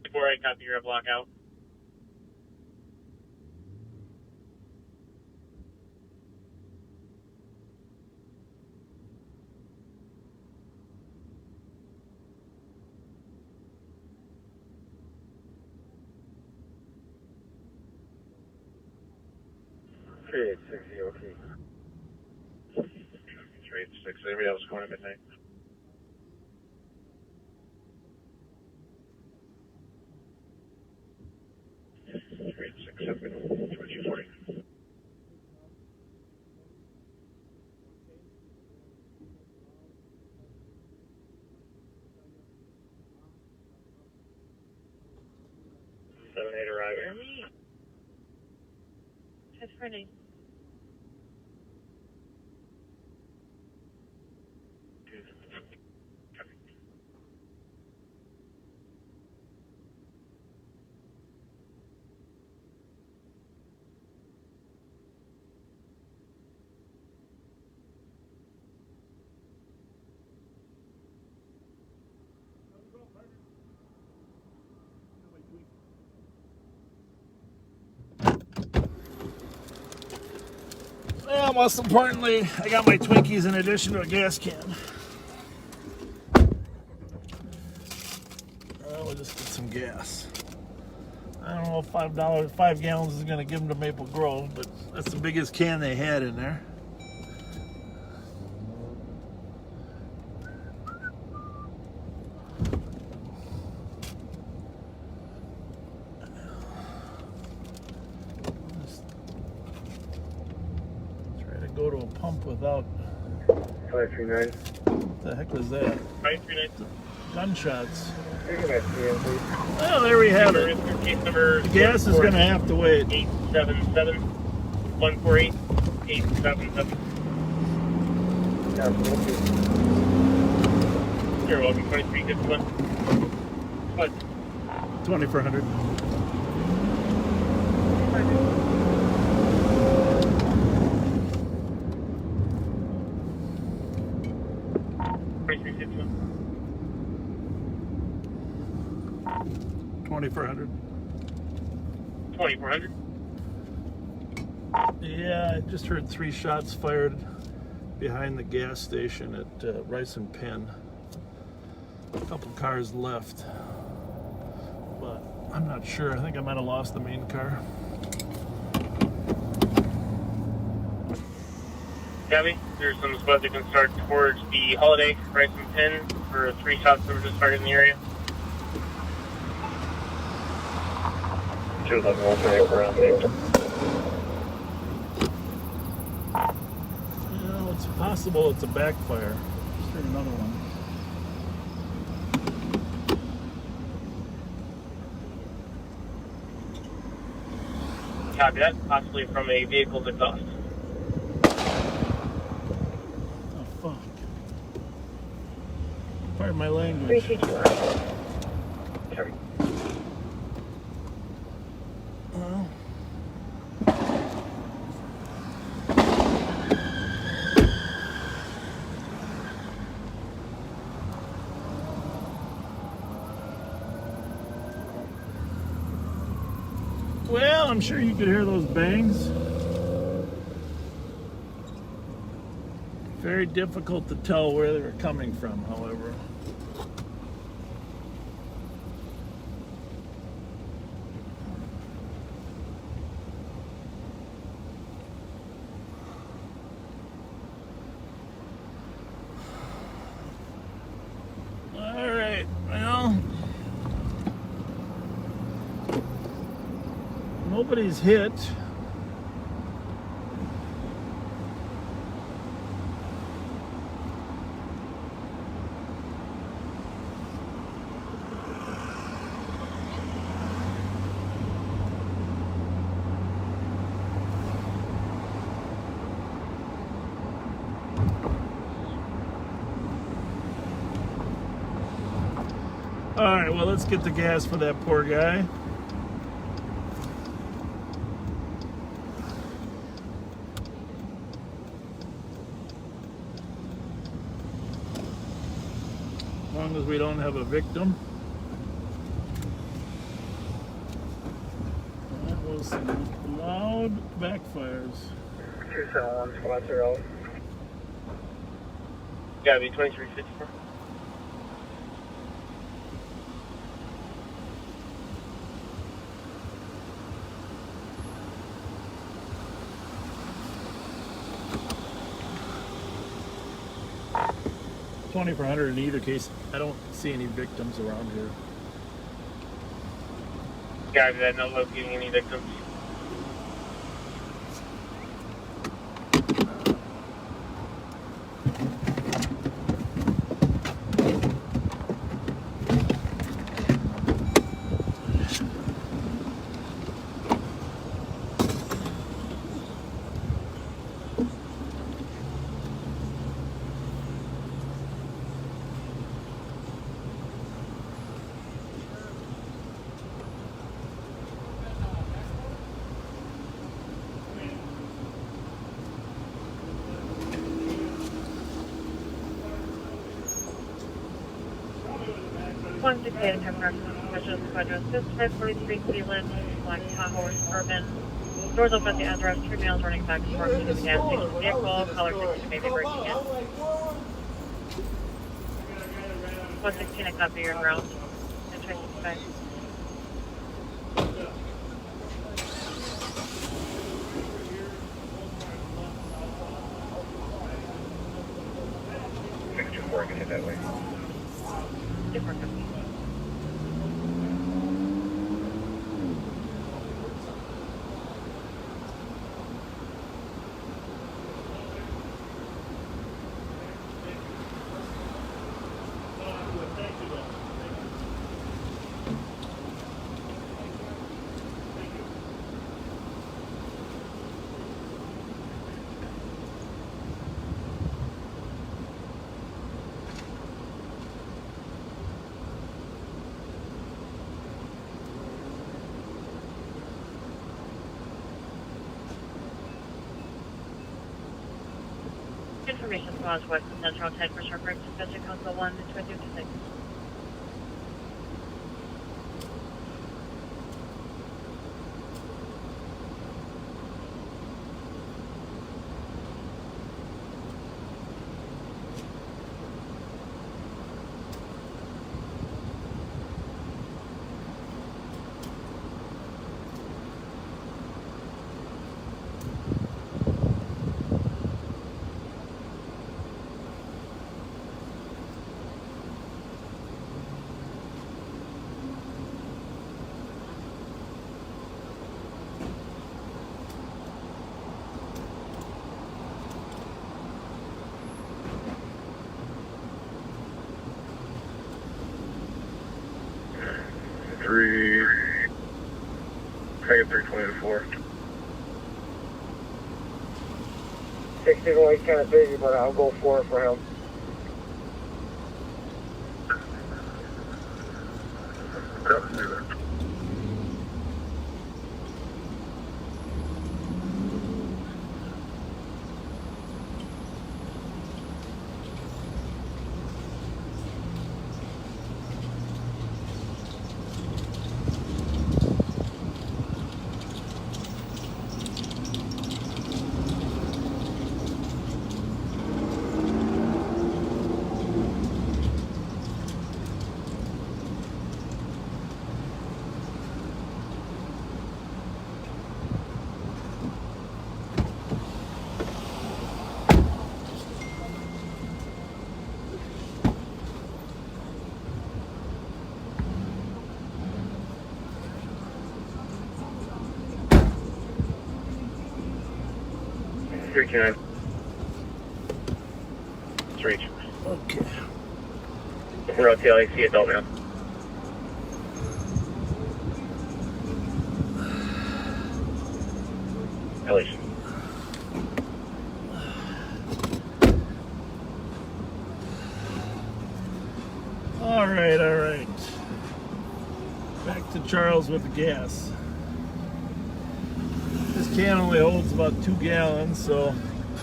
Before I copy your block out. Okay. 386. Anybody else going at midnight? Arriving. That's pretty. Well, most importantly, I got my Twinkies in addition to a gas can. We'll just get some gas. I don't know if $5, 5 gallons is going to give them to Maple Grove, but that's the biggest can they had in there. Go to a pump without 539. What the heck was that? 539. Gunshots. Well, there we have it. Case number the gas is going to have to wait. 877 148 877. You're welcome. 2351. What? 2400. $2,400. 2400. Yeah, I just heard 3 shots fired behind the gas station at Rice and Penn. A couple cars left, but I'm not sure. I think I might have lost the main car. Gabby, there's some squads that can start towards the Holiday, Rice and Penn for 3 shots that were just fired in the area. 211 around there. Well, it's possible it's a backfire. Just heard another one. Copy that, possibly from a vehicle's exhaust. Oh, fuck. Pardon my language. 322. Sorry. Well. Well, I'm sure you could hear those bangs. Very difficult to tell where they were coming from, however. All right, well, nobody's hit. All right, well, let's get the gas for that poor guy. As long as we don't have a victim. That was some loud backfires. 271 squad 0. Gabby, 2354. $2,400 in either case. I don't see any victims around here. Gabby, that not locating any victims. One to pay attention to Special Squad Assist 543 Cleveland, Black Tahoe Suburban. Doors open at the address, 3 males running back and forth to the gas station vehicle, caller 16 may be breaking in. 116, I copy your ground. Entering 65. Before I can hit that way. Different company. Information squads west of Central 10 for short break, Dispatcher Council 1 to 2226. 320 to 4. 60 he's kind of busy, but I'll go for it for him. It's reach. Okay. We're out to LAC adult now. Ellie. All right. Back to Charles with the gas. This can only holds about 2 gallons, so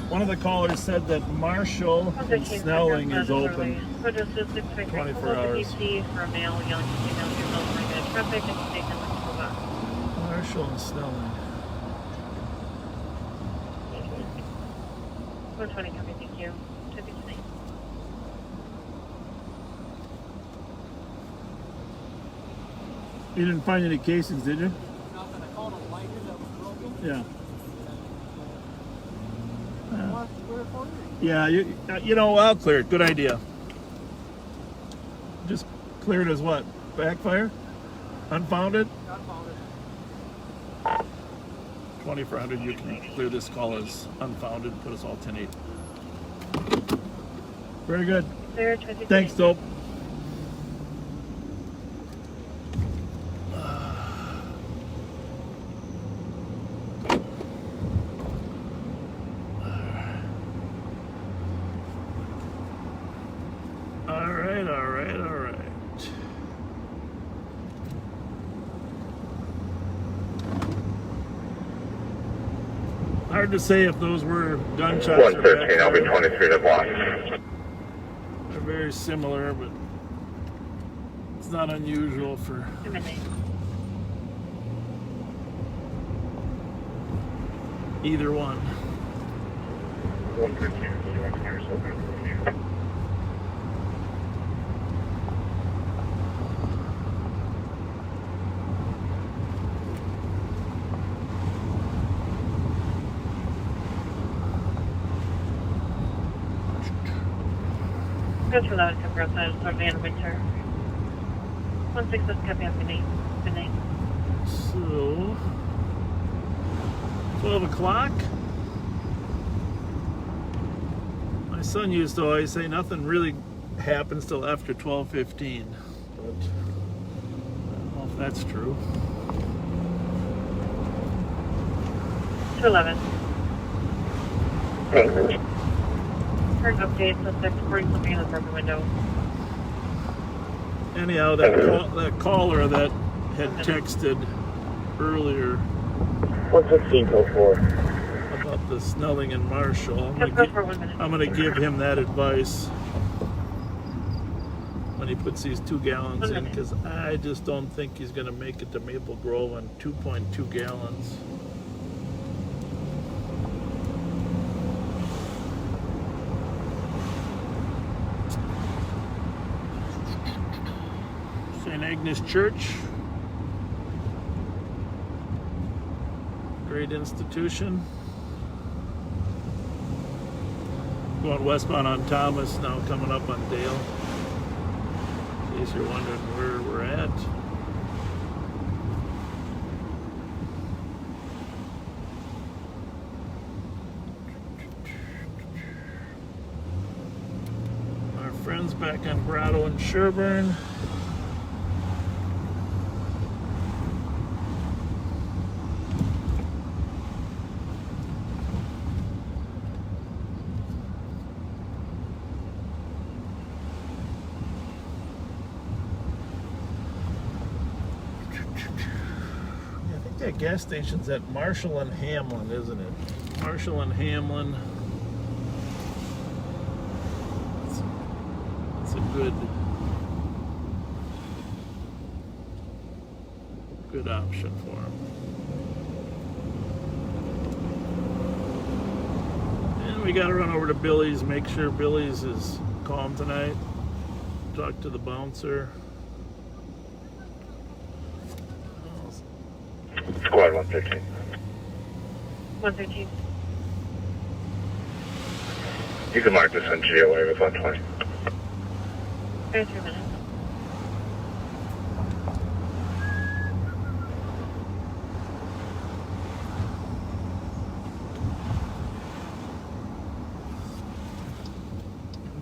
one of the callers said that Marshall and Snelling is open 24 hours. For male yelling to female females running traffic and taken the box. Marshall and Snelling. 120 coming, thank you. Took it tonight. You didn't find any casings, did you? Nothing. I called a lighter that was broken. Yeah. Want to clear it for you? Yeah, you know, I'll clear it. Good idea. Just clear it as what? Backfire? Unfounded? Unfounded. 2400, you can clear this call as unfounded. Put us all 10-8. Very good. Clear 20. Thanks, Dope. All right. Hard to say if those were gunshots or 113, I'll be 23 to block. They're very similar, but it's not unusual for either one. 113. Good for that, come outside of Southern and Winter. 16 is copy up good night. So, 12 o'clock. My son used to always say nothing really happens till after 12:15, but I don't know if that's true. 211. Current update, suspect reporting something in the broken window. Anyhow, that caller that had texted earlier 116 code 4. about the Snelling and Marshall, I'm gonna give him that advice when he puts these 2 gallons in, because I just don't think he's gonna make it to Maple Grove on 2.2 gallons. St. Agnes Church, great institution. Going westbound on Thomas, now coming up on Dale. In case you're wondering where we're at. Our friends back on Grotto and Sherburne. that gas station's at Marshall and Hamlin, isn't it? Marshall and Hamlin. It's a good option for him. And we got to run over to Billy's, make sure Billy's is calm tonight. Talk to the bouncer. Squad 113. 113. You can mark this on GOA with 120. 3 minutes.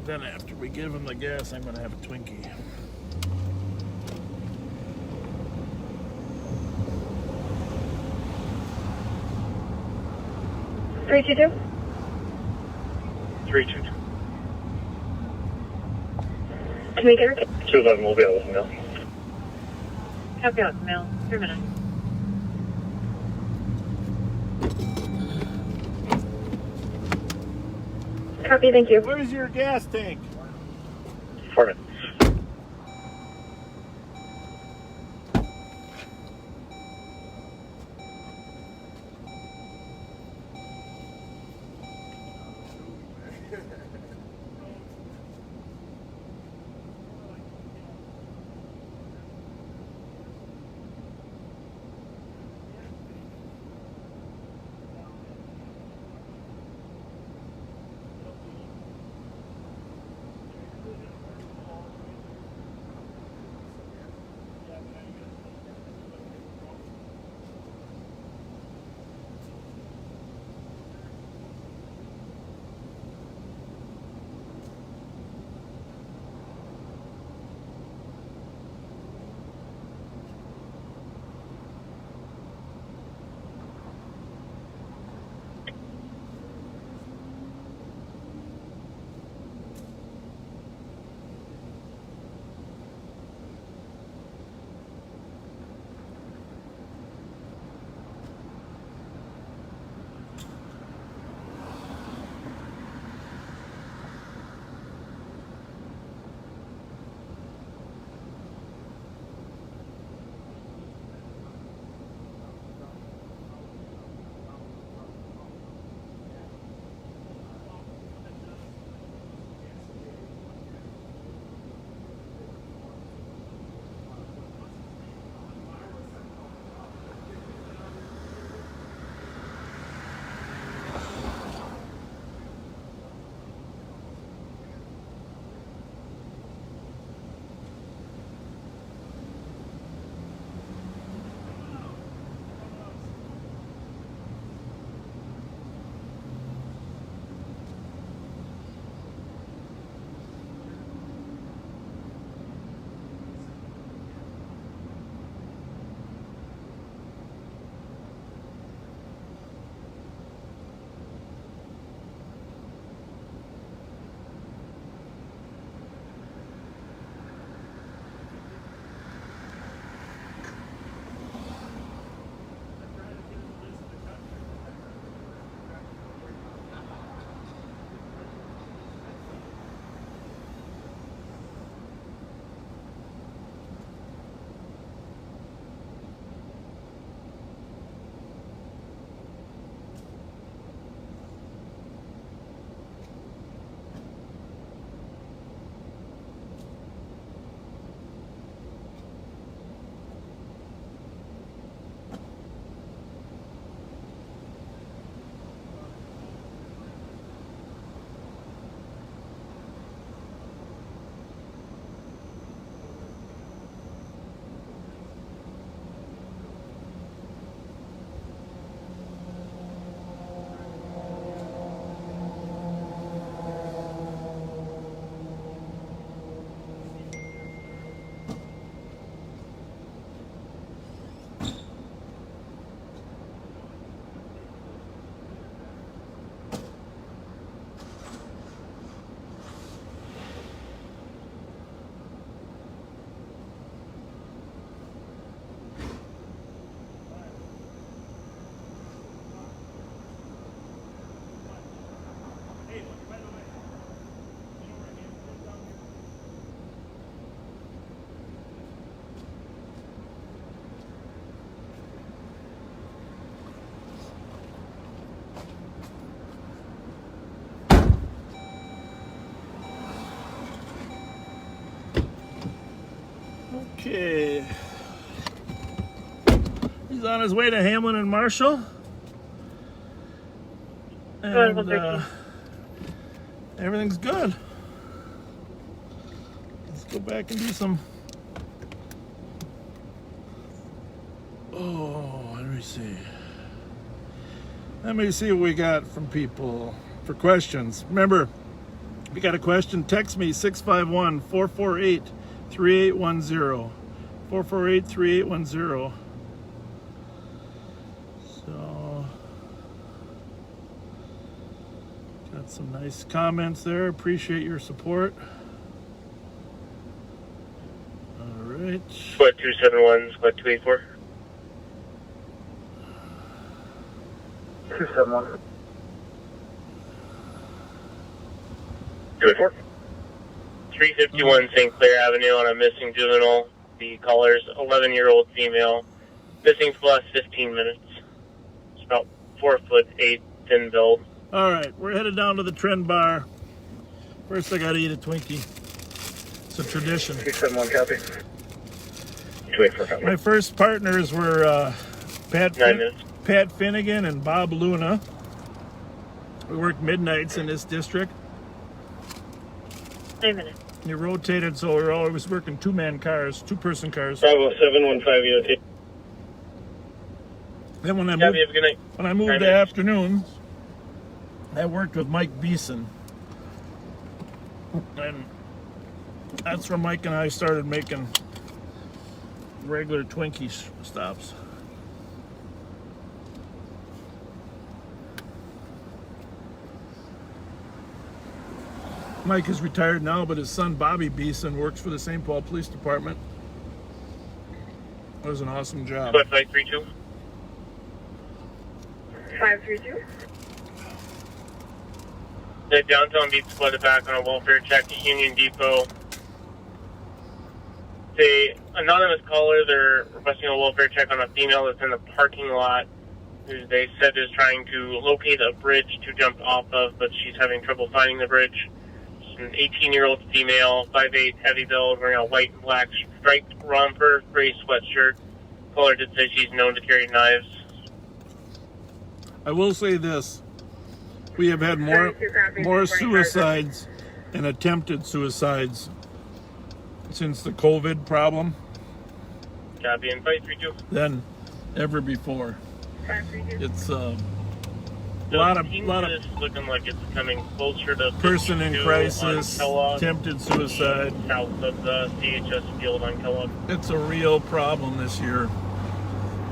Then after we give him the gas, I'm going to have a Twinkie. Three, two, two. 322. Can we get her? 211 will be able to mail. Copy out, mail. 3 minutes. Copy, thank you. Where's your gas tank? 4 minutes. Okay. He's on his way to Hamlin and Marshall. And everything's good. Let's go back and do some. Oh, let me see. Let me see what we got from people for questions. Remember, if you got a question, text me 651-448-3810. 448-3810. So, got some nice comments there. Appreciate your support. All right. Squad 271, Squad 284. 271. 284. 351 St. Clair Avenue on a missing juvenile. The caller's 11-year-old female. Missing for the last 15 minutes. It's about 4'8", thin build. All right, we're headed down to the Trend Bar. First, I gotta eat a Twinkie. It's a tradition. 371 copy. 284 copy. My first partners were Pat Finnegan and Bob Luna. We worked midnights in this district. 9 minutes. You rotated, so we were always working two-man cars, two-person cars. Bravo 715 unit. Then when I Yeah, moved, have a good night. when I moved 9 to minutes. afternoons, I worked with Mike Beeson. And that's where Mike and I started making regular Twinkie stops. Mike is retired now, but his son Bobby Beeson works for the St. Paul Police Department. It was an awesome job. Squad 532. 532. The downtown beat split back on a welfare check at Union Depot. The anonymous caller, they're requesting a welfare check on a female that's in the parking lot, who they said is trying to locate a bridge to jump off of, but she's having trouble finding the bridge. She's an 18-year-old female, 5'8", heavy build, wearing a white and black striped romper, gray sweatshirt. Caller did say she's known to carry knives. I will say this. We have had more suicides and attempted suicides since the COVID problem Copy, and 532. than ever before. 532. It's a The lot of is looking like it's coming closer to person in 52 crisis, on Kellogg, attempted suicide. south of the CHS field on Kellogg. It's a real problem this year.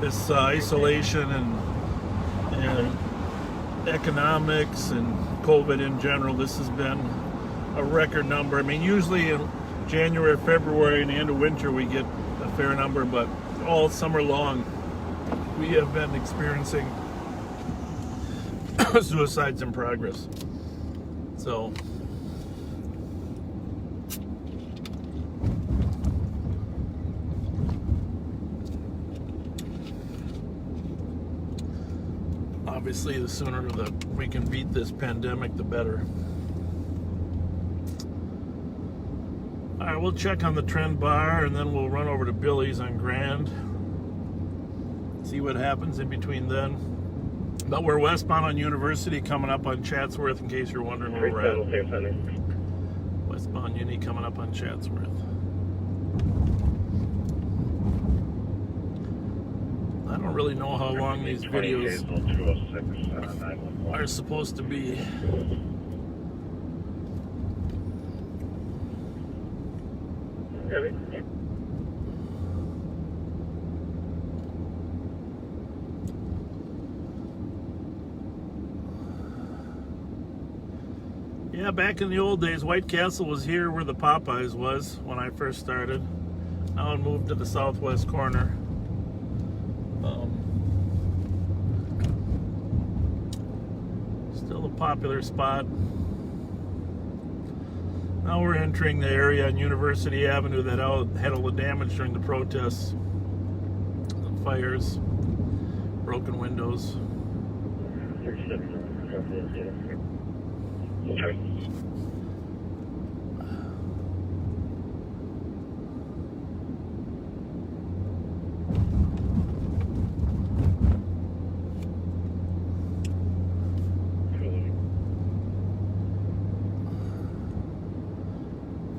This isolation and economics and COVID in general, this has been a record number. I mean, usually in January, February, and the end of winter, we get a fair number, but all summer long, we have been experiencing suicides in progress. So, obviously, the sooner that we can beat this pandemic, the better. All right, we'll check on the Trend Bar, and then we'll run over to Billy's on Grand. See what happens in between then. But we're westbound on University, coming up on Chatsworth, in case you're wondering where we're at. Westbound Uni coming up on Chatsworth. I don't really know how long these videos are supposed to be. Yeah, back in the old days, White Castle was here where the Popeyes was when I first started. Now it moved to the southwest corner. Still a popular spot. Now we're entering the area on University Avenue that had all the damage during the protests. The fires, broken windows.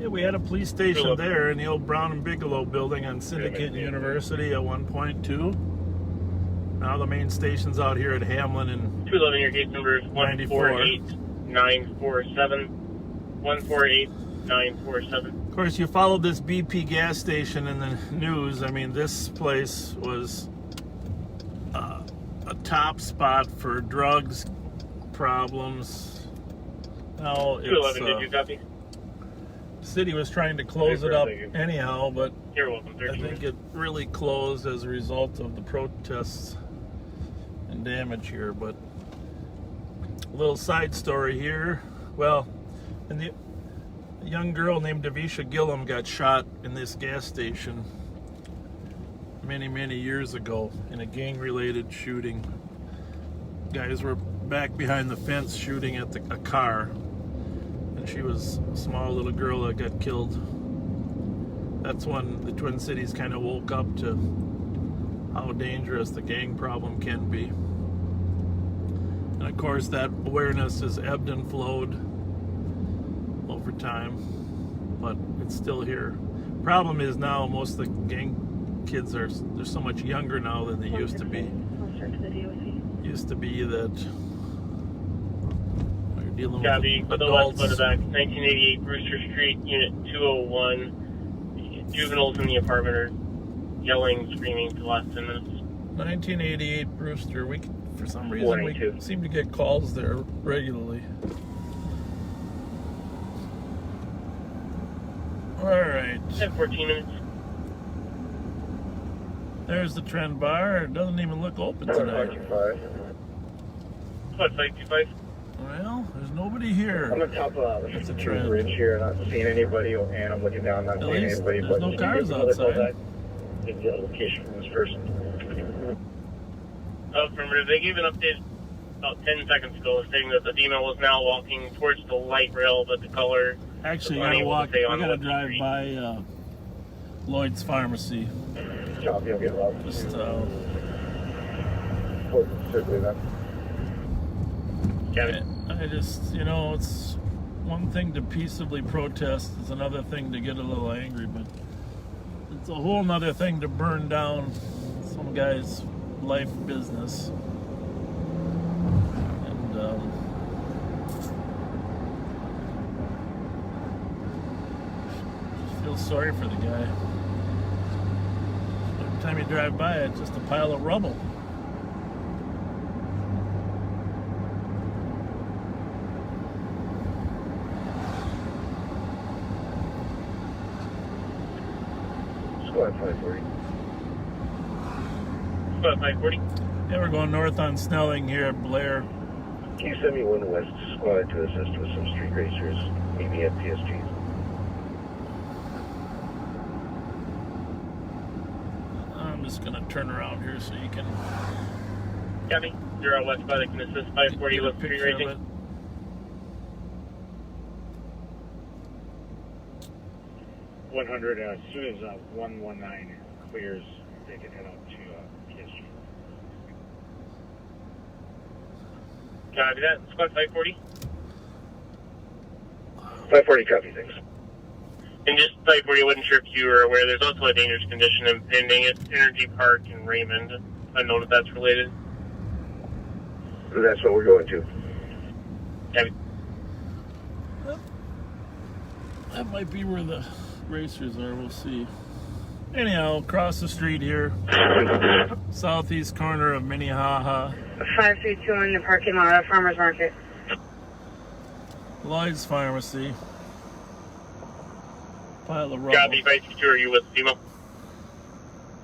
Yeah, we had a police station there in the old Brown and Bigelow building on Syndicate and University at one point too. Now the main station's out here at Hamlin and 211, your case number is 148947. 148947. of course, you followed this BP gas station in the news. I mean, this place was a top spot for drugs problems. Now it's 211, did you copy? city was trying to close it up anyhow, but You're welcome. I think it really closed as a result of the protests and damage here. But a little side story here. Well, and a young girl named Davisha Gillum got shot in this gas station many years ago in a gang-related shooting. Guys were back behind the fence shooting at a car, and she was a small little girl that got killed. That's when the Twin Cities kind of woke up to how dangerous the gang problem can be. And of course, that awareness has ebbed and flowed over time, but it's still here. Problem is now most of the gang kids they're so much younger now than they used to be. Used to be that you're dealing Copy. with For the last adults. back, 1988 Brewster Street, Unit 201. Juveniles in the apartment are yelling, screaming for the last 10 minutes. 1988 Brewster. For some reason, we 182. seem to get calls there regularly. All right. 14 minutes. There's the Trend Bar. It doesn't even look open tonight. What, 525? Well, there's nobody here. I'm on top of It's a the trend. bridge here, not seeing anybody, and I'm looking down, not At seeing least anybody. there's no cars outside. Get the location from this person. Affirmative. They gave an update about 10 seconds ago stating that the female was now walking towards the light rail, but the color Actually, was I unable gotta to stay on drive what street. by Lloyd's Pharmacy. Copy, I'll get loud. Just Certainly that. I just, it's one thing to peaceably protest, it's another thing to get a little angry, but it's a whole nother thing to burn down some guy's life business. And just feel sorry for the guy. Every time you drive by, it's just a pile of rubble. Squad 540. Squad 540. Yeah, we're going north on Snelling here at Blair. Can you send me one west squad to assist with some street racers? Meet me at PSG. I'm just gonna turn around here so you can Copy. 0 west squad that can assist 540 get a with street picture of racing. it. As soon as 119 clears, they can head out to PSG. Copy that. Squad 540. 540 copy, thanks. And just 540, I wasn't sure if you were aware, there's also a dangerous condition impending at Energy Park in Raymond. I know if that's related. That's what we're going to. Copy. That might be where the racers are, we'll see. Anyhow, across the street here, southeast corner of Minnehaha, 532 in the parking lot of Farmers Market. Lloyd's Pharmacy. Pile of rubble. Copy. 532, are you with FEMA?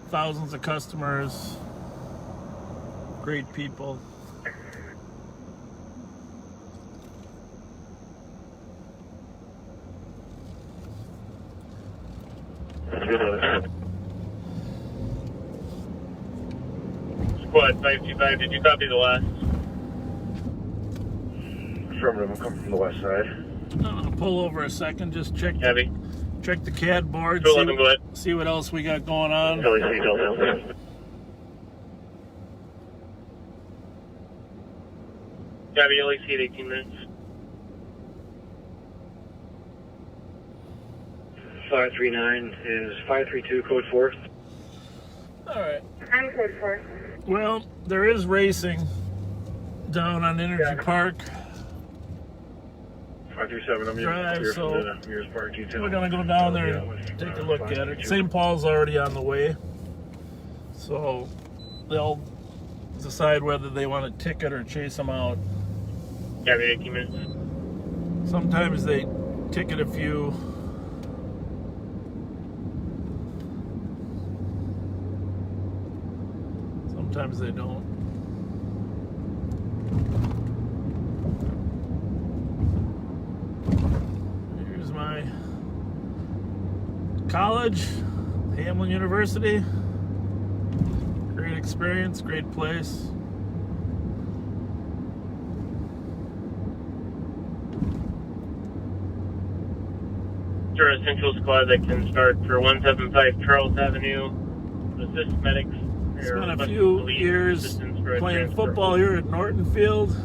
Thousands of customers. Great people. Squad 525, did you copy the last? Affirmative, I'm coming from the west side. I'm gonna pull over a second, just check Copy. check the CAD board, 211, go ahead. see what else we got going on. LEC Delta. Copy. LAC at 18 minutes. 539 is 532 code 4. All right. I'm code 4. Well, there is racing down on Energy Park. 537, I'm Drive, here so from the Mears Park detail. we're gonna go down there and take a look at it. St. Paul's already on the way, so they'll decide whether they want a ticket or chase them out. Yeah, 18 minutes. Sometimes they ticket a few. Sometimes they don't. Here's my college, Hamlin University. Great experience, great place. There are essential squad that can start for 175 Charles Avenue. Assist medics. Spent a few years playing football here at Norton Field.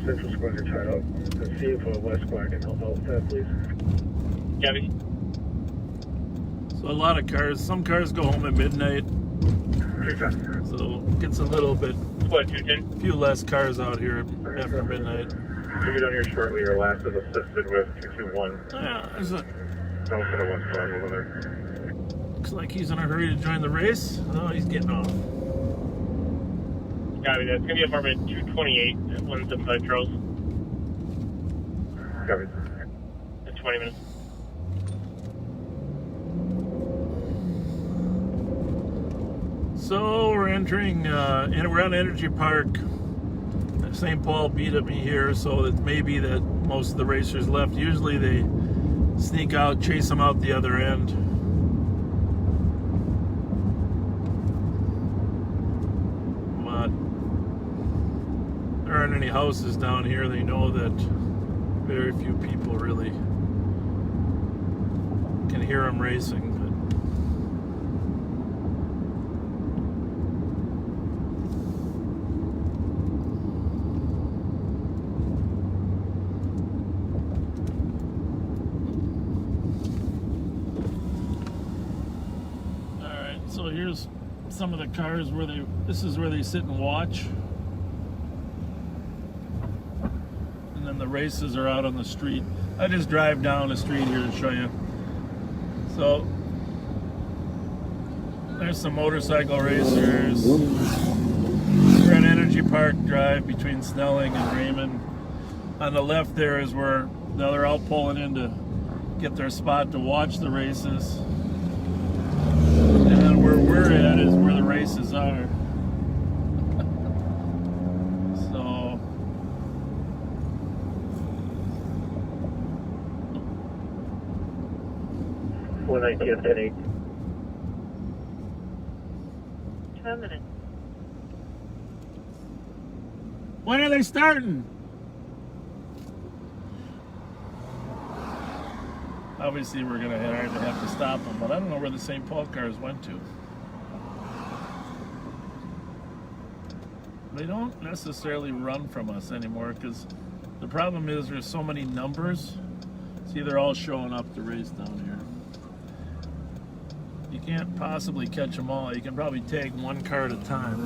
Central Squad are tied up. Let's see if West Squad can help out with that, please. Gabby. So a lot of cars, some cars go home at midnight. So it gets a little bit, What, 210? a few less cars out here after midnight. We'll be down here shortly. Your last is assisted with 221. Yeah, there's a, Don't put a West Squad over there. looks like he's in a hurry to join the race. Oh, he's getting off. Gabby, that's going to be apartment 228 at 175 Charles. Copy. At 20 minutes. So we're entering, we're on Energy Park. St. Paul beat me here, so it may be that most of the racers left. Usually they sneak out, chase them out the other end. But there aren't any houses down here. They know that very few people really can hear them racing. So here's some of the cars where this is where they sit and watch. And then the races are out on the street. I just drive down the street here to show you. So there's some motorcycle racers. We're at Energy Park Drive between Snelling and Raymond. On the left there is where now they're out pulling in to get their spot to watch the races. Where we're at is where the races are. So One 10-8. 10 minutes. when are they starting? Obviously we're gonna have to stop them, but I don't know where the St. Paul cars went to. They don't necessarily run from us anymore because the problem is there's so many numbers. See, they're all showing up to race down here. You can't possibly catch them all. You can probably tag one car at a time.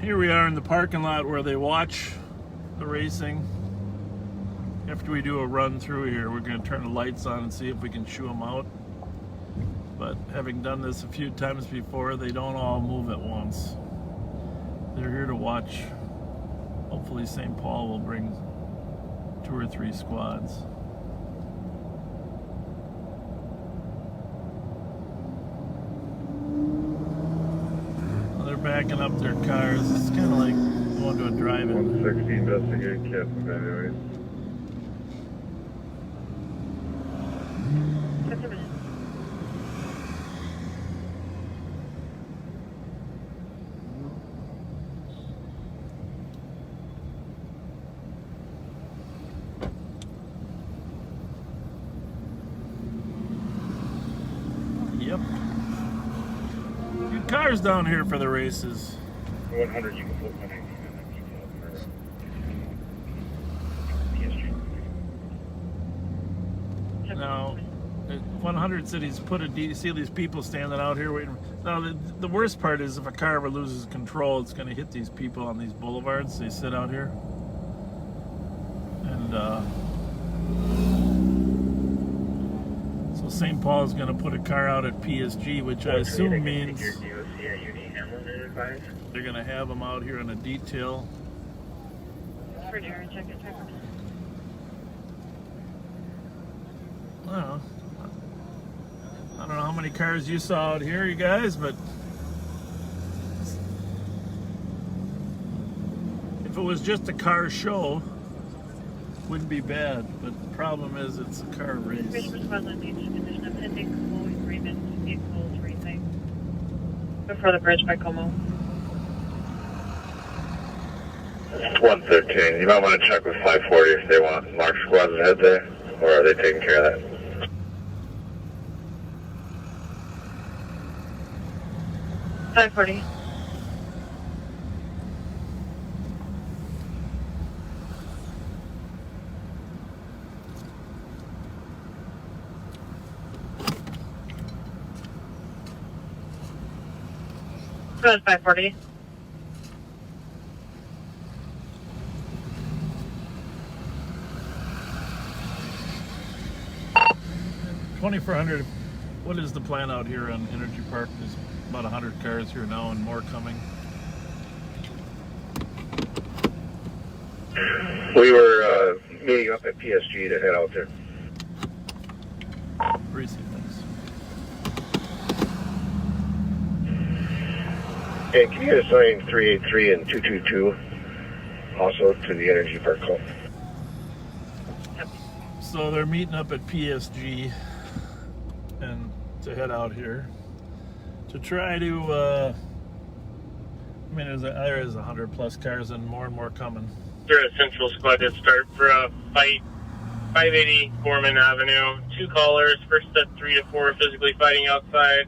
Here we are in the parking lot where they watch the racing. After we do a run through here, we're going to turn the lights on and see if we can shoo them out. But having done this a few times before, they don't all move at once. They're here to watch. Hopefully St. Paul will bring 2 or 3 squads. Backing up their cars. It's kind of like going to a drive-in. 160 investigate Captain anyways. Just a minute. Yep. Good cars down here for the races. 100 you can put money in the Now, 100 cities put you see these people standing out here waiting. Now, the worst part is if a car ever loses control, it's going to hit these people on these boulevards. They sit out here. And so St. Paul is going to put a car out at PSG, which I assume means they're going to have them out here on a detail. For Darren, check it. Well, I don't know how many cars you saw out here, you guys, but if it was just a car show, wouldn't be bad. But the problem is it's a car race. Condition of pending Como agreement vehicles racing before the bridge by Como. 113. You might want to check with 540 if they want mark squads ahead there, or are they taking care of that? $540. Go ahead, 540. $2,400. What is the plan out here on Energy Park? There's about 100 cars here now and more coming. We were meeting up at PSG to head out there. Racing things. And can you assign 383 and 222 also to the Energy Park call? So they're meeting up at PSG and to head out here to try to I mean there is 100 plus cars and more coming. They're a central squad to start for a fight. 580 Foreman Avenue. 2 callers. First said 3 to 4 physically fighting outside.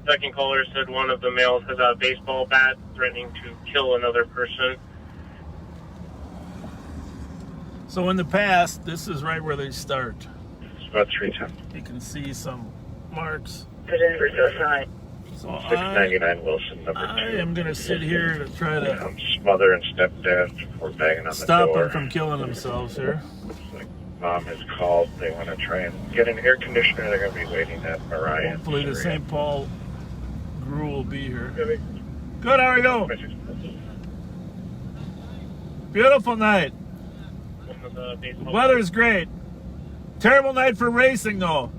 Second caller said one of the males has a baseball bat threatening to kill another person. So in the past, this is right where they start. It's about 310. You can see some marks. So 699 Wilson, number 2. I am going to sit here to try to Mother and stepdad were banging on the stop door. them from killing themselves here. Mom has called. They want to try and get an air conditioner. They're going to be waiting at Mariah. Hopefully the St. Paul crew will be here. Good, how are you? Beautiful night. The weather's great. Terrible night for racing though.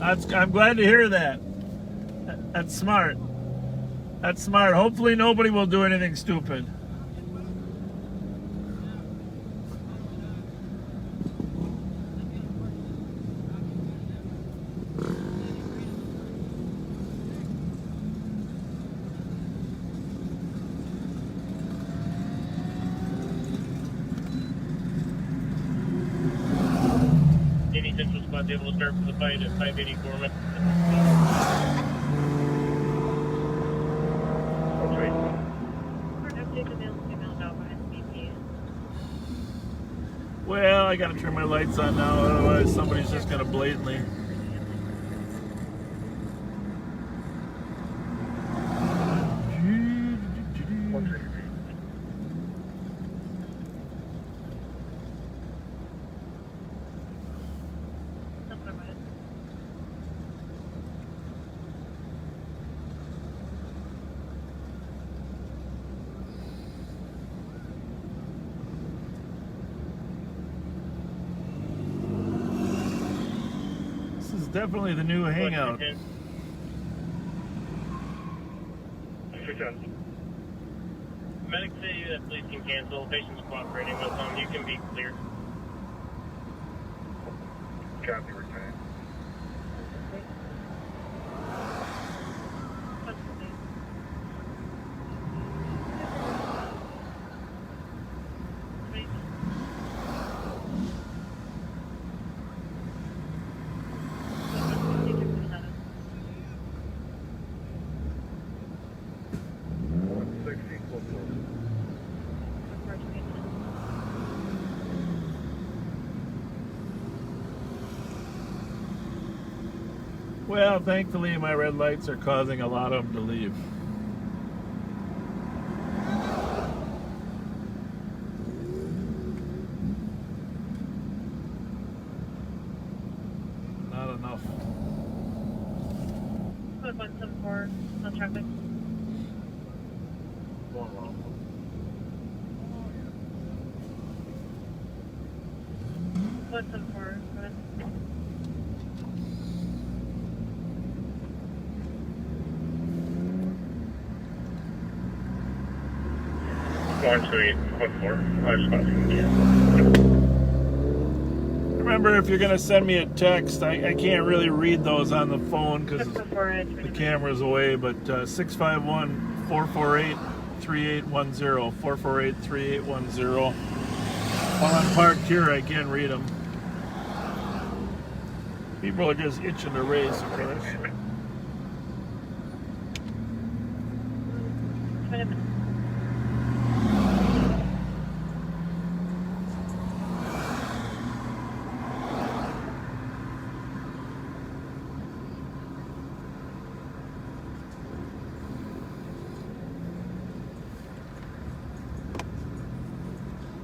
I'm glad to hear that. That's smart. That's smart. Hopefully nobody will do anything stupid. Central Squad's able to start for the fight at 580 Foreman. Well, I gotta turn my lights on now, otherwise somebody's just gonna blatantly. Definitely the new hangout. Medics say that police can cancel. Patients cooperating with them. You can be cleared. Copy, return. Well, thankfully my red lights are causing a lot of them to leave. Not enough. Code 174 on traffic. Code 174, go ahead. Remember, if you're going to send me a text, I can't really read those on the phone because the camera's away, but 651-448-3810, 448-3810. While I'm parked here, I can read them. People are just itching to race, of course. 20 minutes.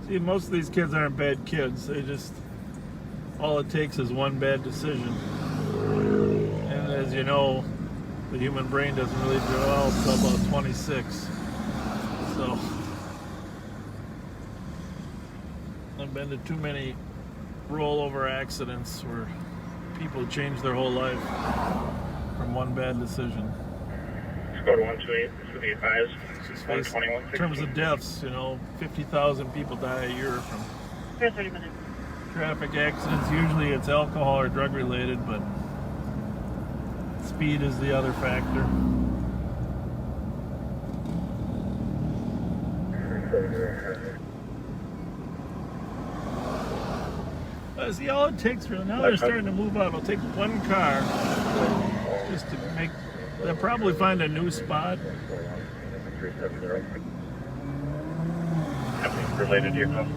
See, most of these kids aren't bad kids. They just, all it takes is one bad decision. And as you know, the human brain doesn't really develop until about 26. So, I've been to too many rollover accidents where people change their whole life from one bad decision. Let's go to 128, this would be advised. In terms of deaths, 50,000 people die a year from 30 minutes. traffic accidents. Usually it's alcohol or drug related, but speed is the other factor. See, all it takes for now they're starting to move out. It'll take one car just to make. They'll probably find a new spot. Related to your call.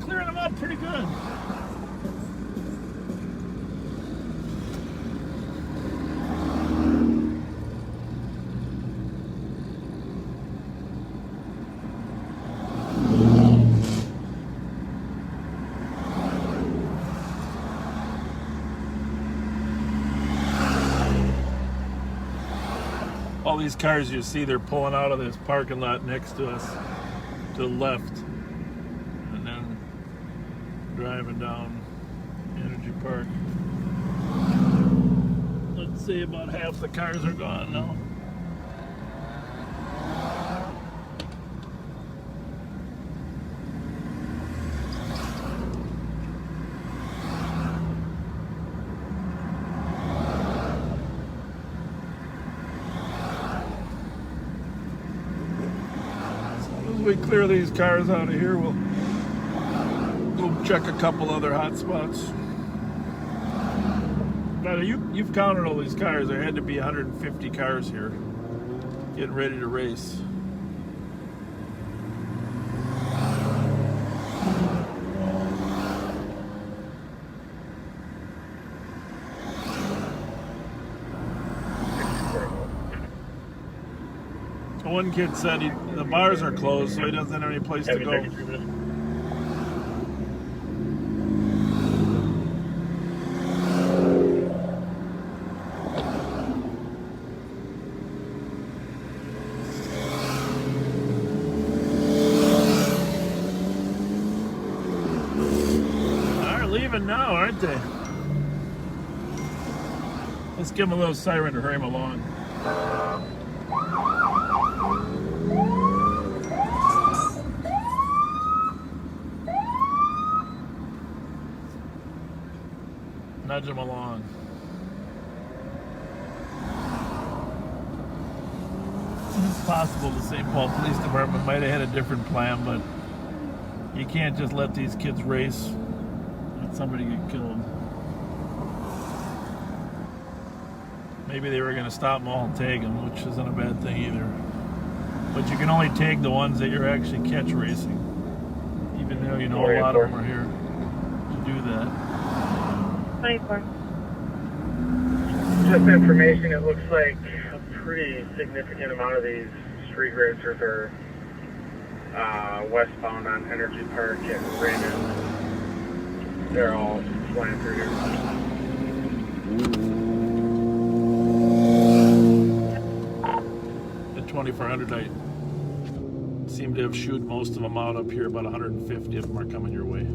Clearing them up pretty good. All these cars you see, they're pulling out of this parking lot next to us to the left. Driving down Energy Park. Let's see, about half the cars are gone now. As soon as we clear these cars out of here, we'll check a couple other hot spots. Now, you've counted all these cars. There had to be 150 cars here getting ready to race. One kid said the bars are closed, so he doesn't have any place to go. They're leaving now, aren't they? Let's give them a little siren to hurry them along. Nudge them along. It's possible the St. Paul Police Department might have had a different plan, but you can't just let these kids race and somebody get killed. Maybe they were going to stop them all and tag them, which isn't a bad thing either. But you can only tag the ones that you're actually catch racing, even though you know a lot of them are here to do that. 24. Just information, it looks like a pretty significant amount of these street racers are westbound on Energy Park and Raymond. They're all flying through here. The 2400, I seem to have shooed most of them out up here. About 150 of them are coming your way.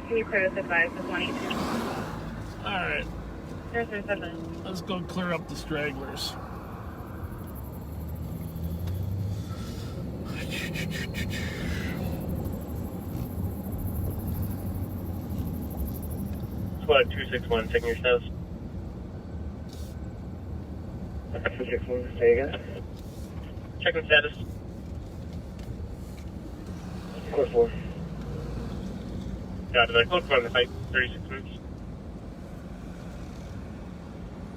Can you clear this advice with 182? Alright. 037. Let's go clear up the stragglers. Squad 261, taking your status. 261, say again? Checking status. Code 4. Got it. Code 4 on the fight. 36 minutes.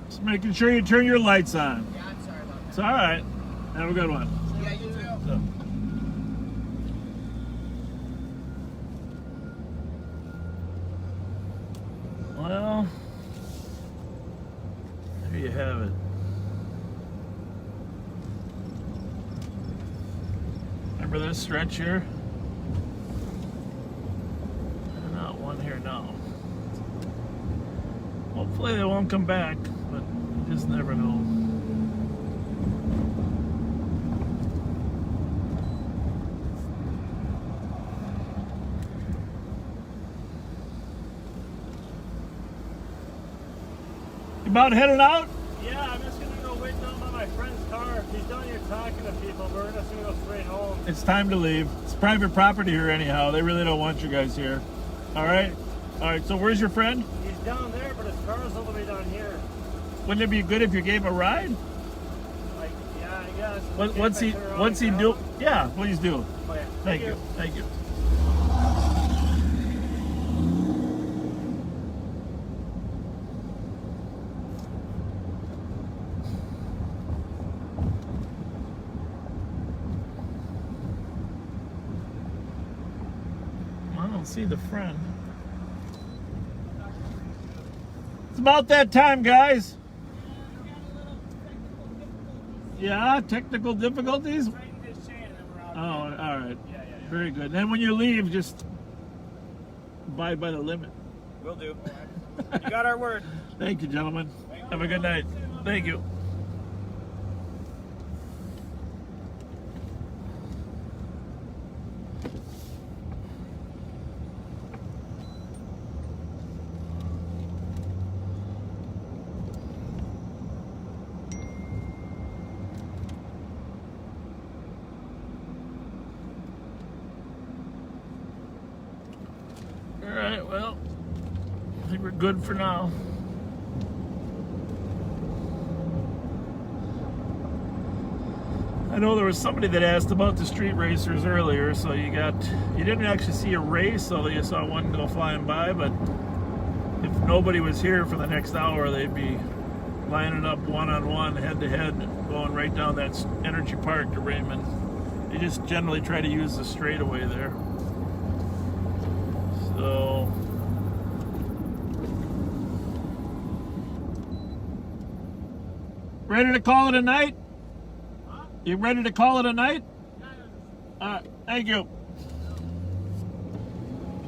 Just making sure you turn your lights on. Yeah, I'm sorry about that. It's alright. Have a good one. Yeah, you too. So. Well, there you have it. Remember this stretch here? Not one here now. Hopefully they won't come back, but you just never know. You about heading out? Yeah, I'm just gonna go wait down by my friend's car. If he's down here talking to people, we're just gonna go straight home. It's time to leave. It's private property here anyhow. They really don't want you guys here. All right? All right, so where's your friend? He's down there, but his car's all the way down here. Wouldn't it be good if you gave him a ride? Like, yeah, I guess. What's he do? Yeah, please do. Okay, Thank you. Thank you. I don't see the friend. It's about that time, guys. Yeah, technical difficulties? Oh, all right. Very good. Then when you leave, just abide by the limit. Will do. You got our word. Thank you, gentlemen. Have a good night. Thank you. All right, well. think we're good for now. I know there was somebody that asked about the street racers earlier, so you didn't actually see a race, although you saw one go flying by, but if nobody was here for the next hour, they'd be lining up one-on-one, head-to-head, going right down that Energy Park to Raymond. They just generally try to use the straightaway there. So ready to call it a night? You ready to call it a night? All right, thank you.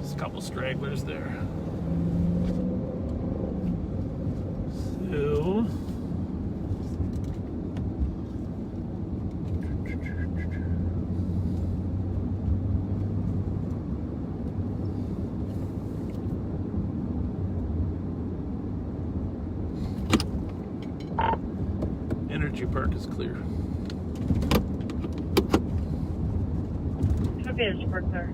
Just a couple stragglers there. So Energy Park is clear. Copy, Energy Park clear.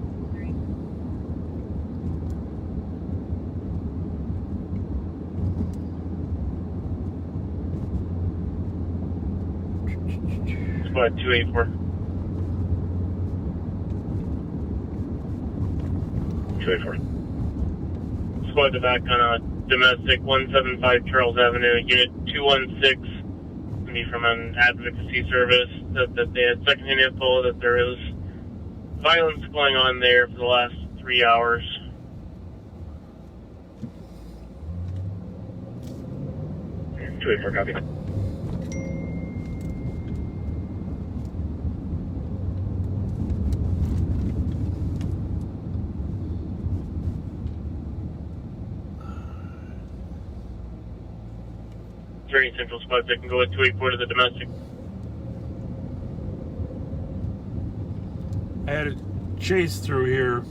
Squad 284. 284. Squad to back on a domestic 175 Charles Avenue, Unit 216. Me from an advocacy service that they had secondhand info that there is violence going on there for the last 3 hours. For copy. Is there any central spots that can go with 284 to the domestic? I had a chase through here,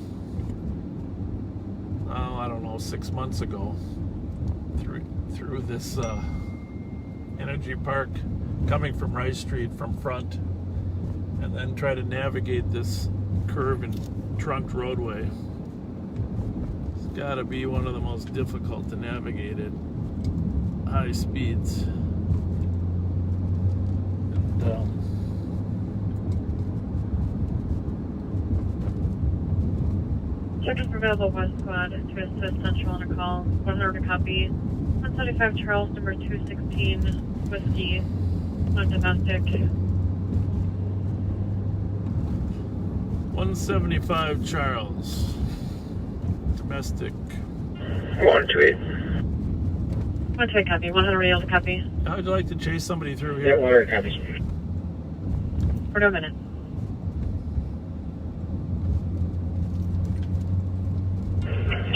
I don't know, 6 months ago, through this Energy Park, coming from Rice Street from front, and then try to navigate this curve and trunked roadway. It's got to be one of the most difficult to navigate at high speeds. And, Checking for available West Squad to assist Central on a call. 100 to copy. 175 Charles, number 216, Whiskey, on domestic. 175 Charles, domestic. 128. 128 copy. 100 radio to copy. How'd you like to chase somebody through Yeah, here? 100 copies. For 2 minutes.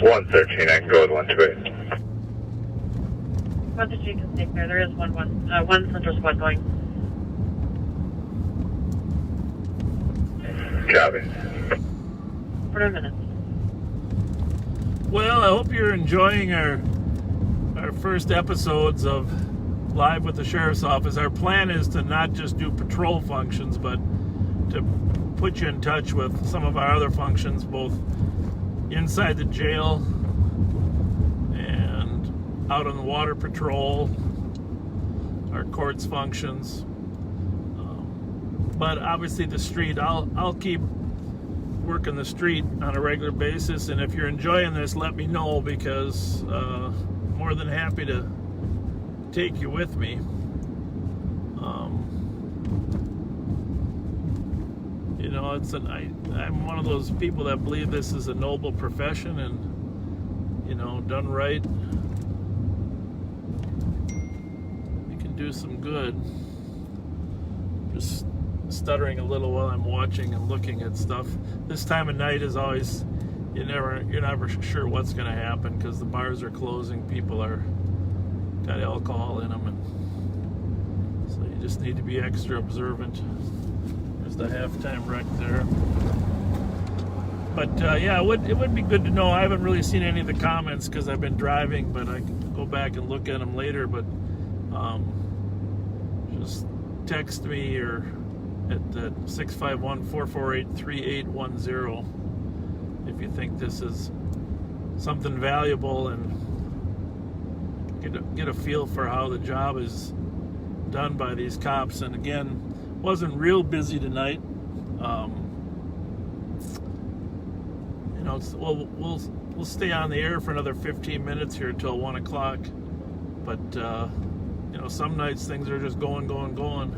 113, I can go with 128. 113 can stay clear. There is one Central Squad going. Copy. For 2 minutes. Well, I hope you're enjoying our first episodes of Live with the Sheriff's Office. Our plan is to not just do patrol functions, but to put you in touch with some of our other functions, both inside the jail and out on the water patrol, our courts functions. But obviously the street, I'll keep working the street on a regular basis, and if you're enjoying this, let me know, because more than happy to take you with me. You know, I'm one of those people that believe this is a noble profession, and, you know, done right, you can do some good. Just stuttering a little while I'm watching and looking at stuff. This time of night is always, you're never sure what's going to happen, because the bars are closing, people are got alcohol in them, and so you just need to be extra observant. There's the halftime wreck there. But yeah, it would be good to know. I haven't really seen any of the comments because I've been driving, but I can go back and look at them later. But just text me or at 651-448-3810 if you think this is something valuable and get a feel for how the job is done by these cops. And again, wasn't real busy tonight. You know, we'll stay on the air for another 15 minutes here till 1 o'clock. But you know, some nights things are just going. 261.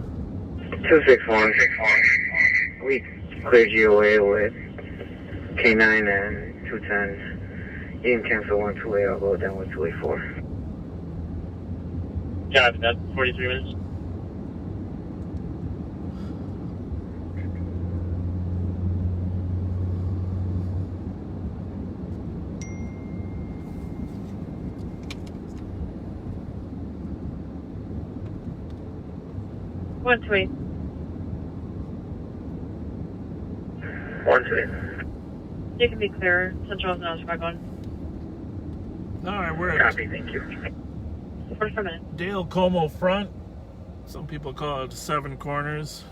We cleared you away with K9 and 210. You can cancel 128. I'll go down with 284. Got that. 43 minutes. One to eight. 128. You can be clear. Central is now going. All right, we're at Copy, thank you. 45 minutes. Dale Como Front. Some people call it Seven Corners.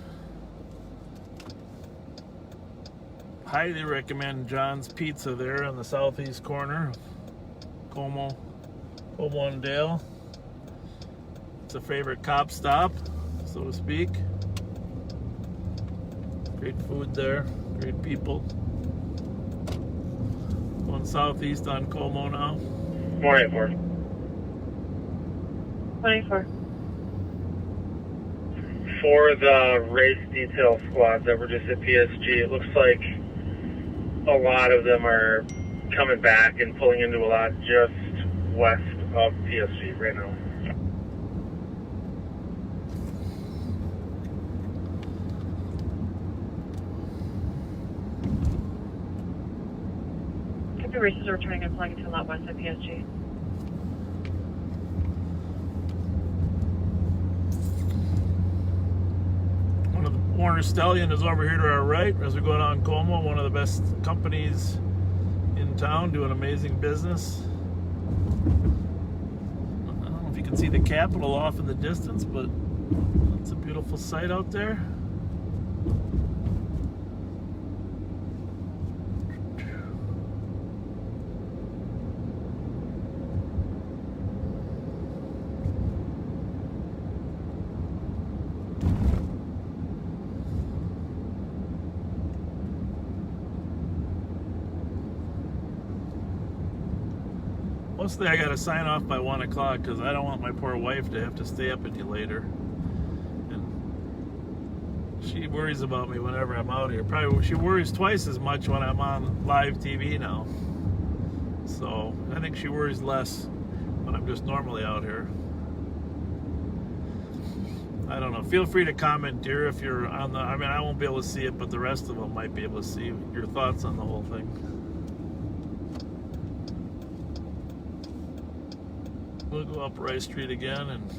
Highly recommend John's Pizza there on the southeast corner of Como and Dale. It's a favorite cop stop, so to speak. Great food there, great people. Going southeast on Como now. 484. 24. For the race detail squads that were just at PSG, it looks like a lot of them are coming back and pulling into a lot just west of PSG right now. The races are returning and flying to a lot west of PSG. One of the Warner Stallion is over here to our right as we go down Como, one of the best companies in town, doing amazing business. I don't know if you can see the Capitol off in the distance, but it's a beautiful sight out there. Mostly I gotta sign off by 1 o'clock because I don't want my poor wife to have to stay up any later. And she worries about me whenever I'm out here. Probably she worries twice as much when I'm on live TV now. So I think she worries less when I'm just normally out here. I don't know. Feel free to comment, dear, if you're on the... I mean, I won't be able to see it, but the rest of them might be able to see your thoughts on the whole thing. We'll go up Rice Street again, and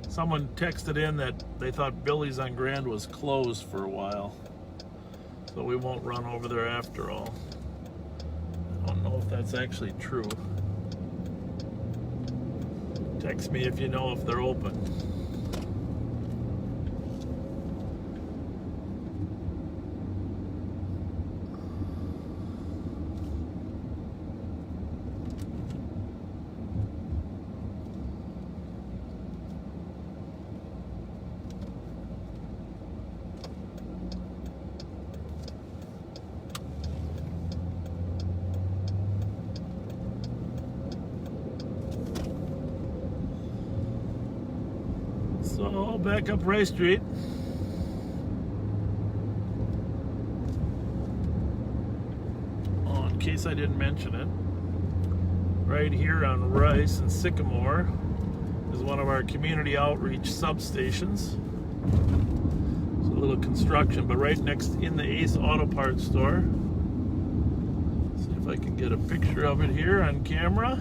someone texted in that they thought Billy's on Grand was closed for a while, so we won't run over there after all. I don't know if that's actually true. Text me if you know if they're open. So back up Rice Street. Oh, in case I didn't mention it, right here on Rice and Sycamore is one of our community outreach substations. It's a little construction, but right next in the Ace Auto Parts store. See if I can get a picture of it here on camera.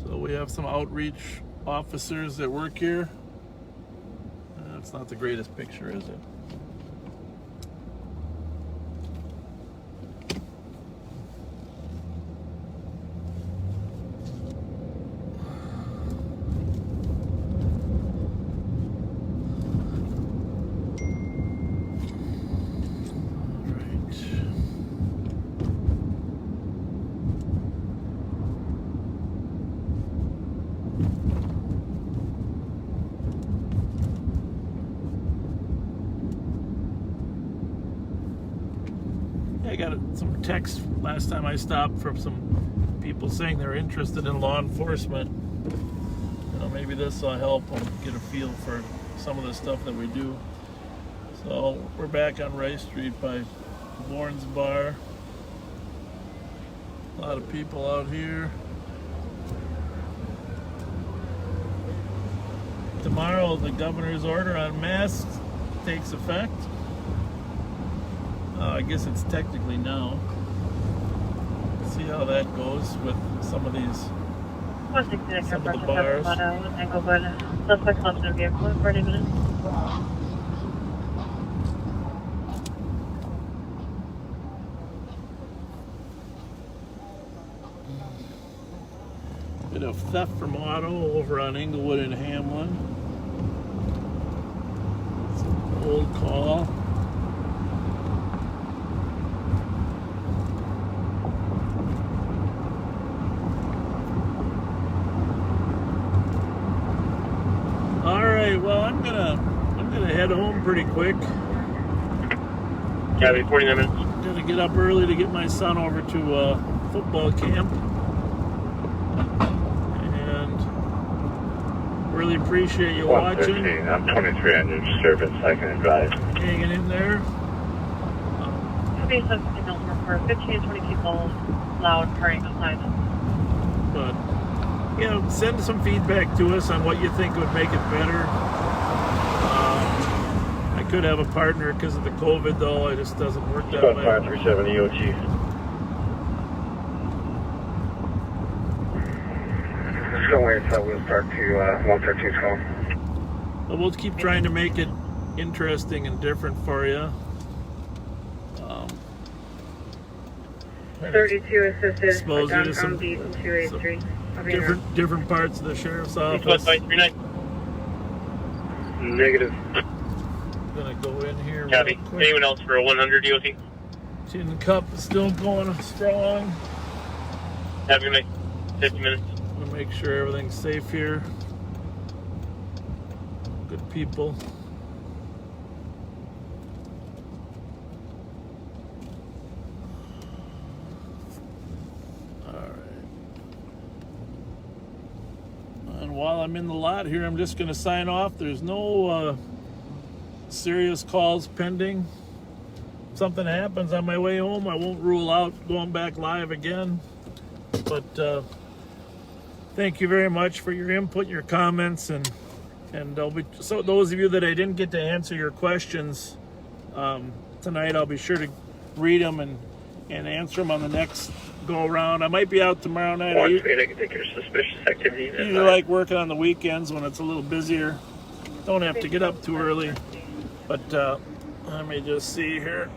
So we have some outreach officers that work here. That's not the greatest picture, is it? I got some text last time I stopped from some people saying they're interested in law enforcement. You know, maybe this will help them get a feel for some of the stuff that we do. So we're back on Rice Street by Bourne's Bar. A lot of people out here. Tomorrow the governor's order on masks takes effect. I guess it's technically now. See how that goes with some of these, some of the bars. Suspect left in a vehicle in 40 minutes. Bit of theft from auto over on Inglewood and Hamlin. It's an old call. Well, I'm gonna head home pretty quick. Yeah, be 49 minutes. Gonna get up early to get my son over to football camp, and really appreciate you watching. I'm 23 on your disturbance. I can drive. Hanging in there. Maybe some signals for 15 to 20 people loud partying outside. But you know, send some feedback to us on what you think would make it better. I could have a partner because of the COVID, though. It just doesn't work that way. 537 EOT. Just go wait until we'll start to 113's call. But we'll keep trying to make it interesting and different for you. 32 assisted Expose you to downtown some Beaton 283. different parts of the sheriff's office. Negative. I'm gonna go in here. Copy. real quick. Anyone else for a 100 DOT? Tin Cup is still going strong. Have you make 50 minutes? I'm gonna make sure everything's safe here. Good people. And while I'm in the lot here, I'm just going to sign off. There's no serious calls pending. If something happens on my way home, I won't rule out going back live again. But thank you very much for your input, your comments, and there'll be so those of you that I didn't get to answer your questions tonight, I'll be sure to read them and answer them on the next go around. I might be out tomorrow night. I think there's suspicious activity. usually like working on the weekends when it's a little busier. Don't have to get up too early. But let me just see here.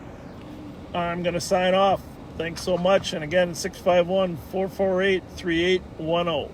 I'm going to sign off. Thanks so much. And again, 651-448-3810.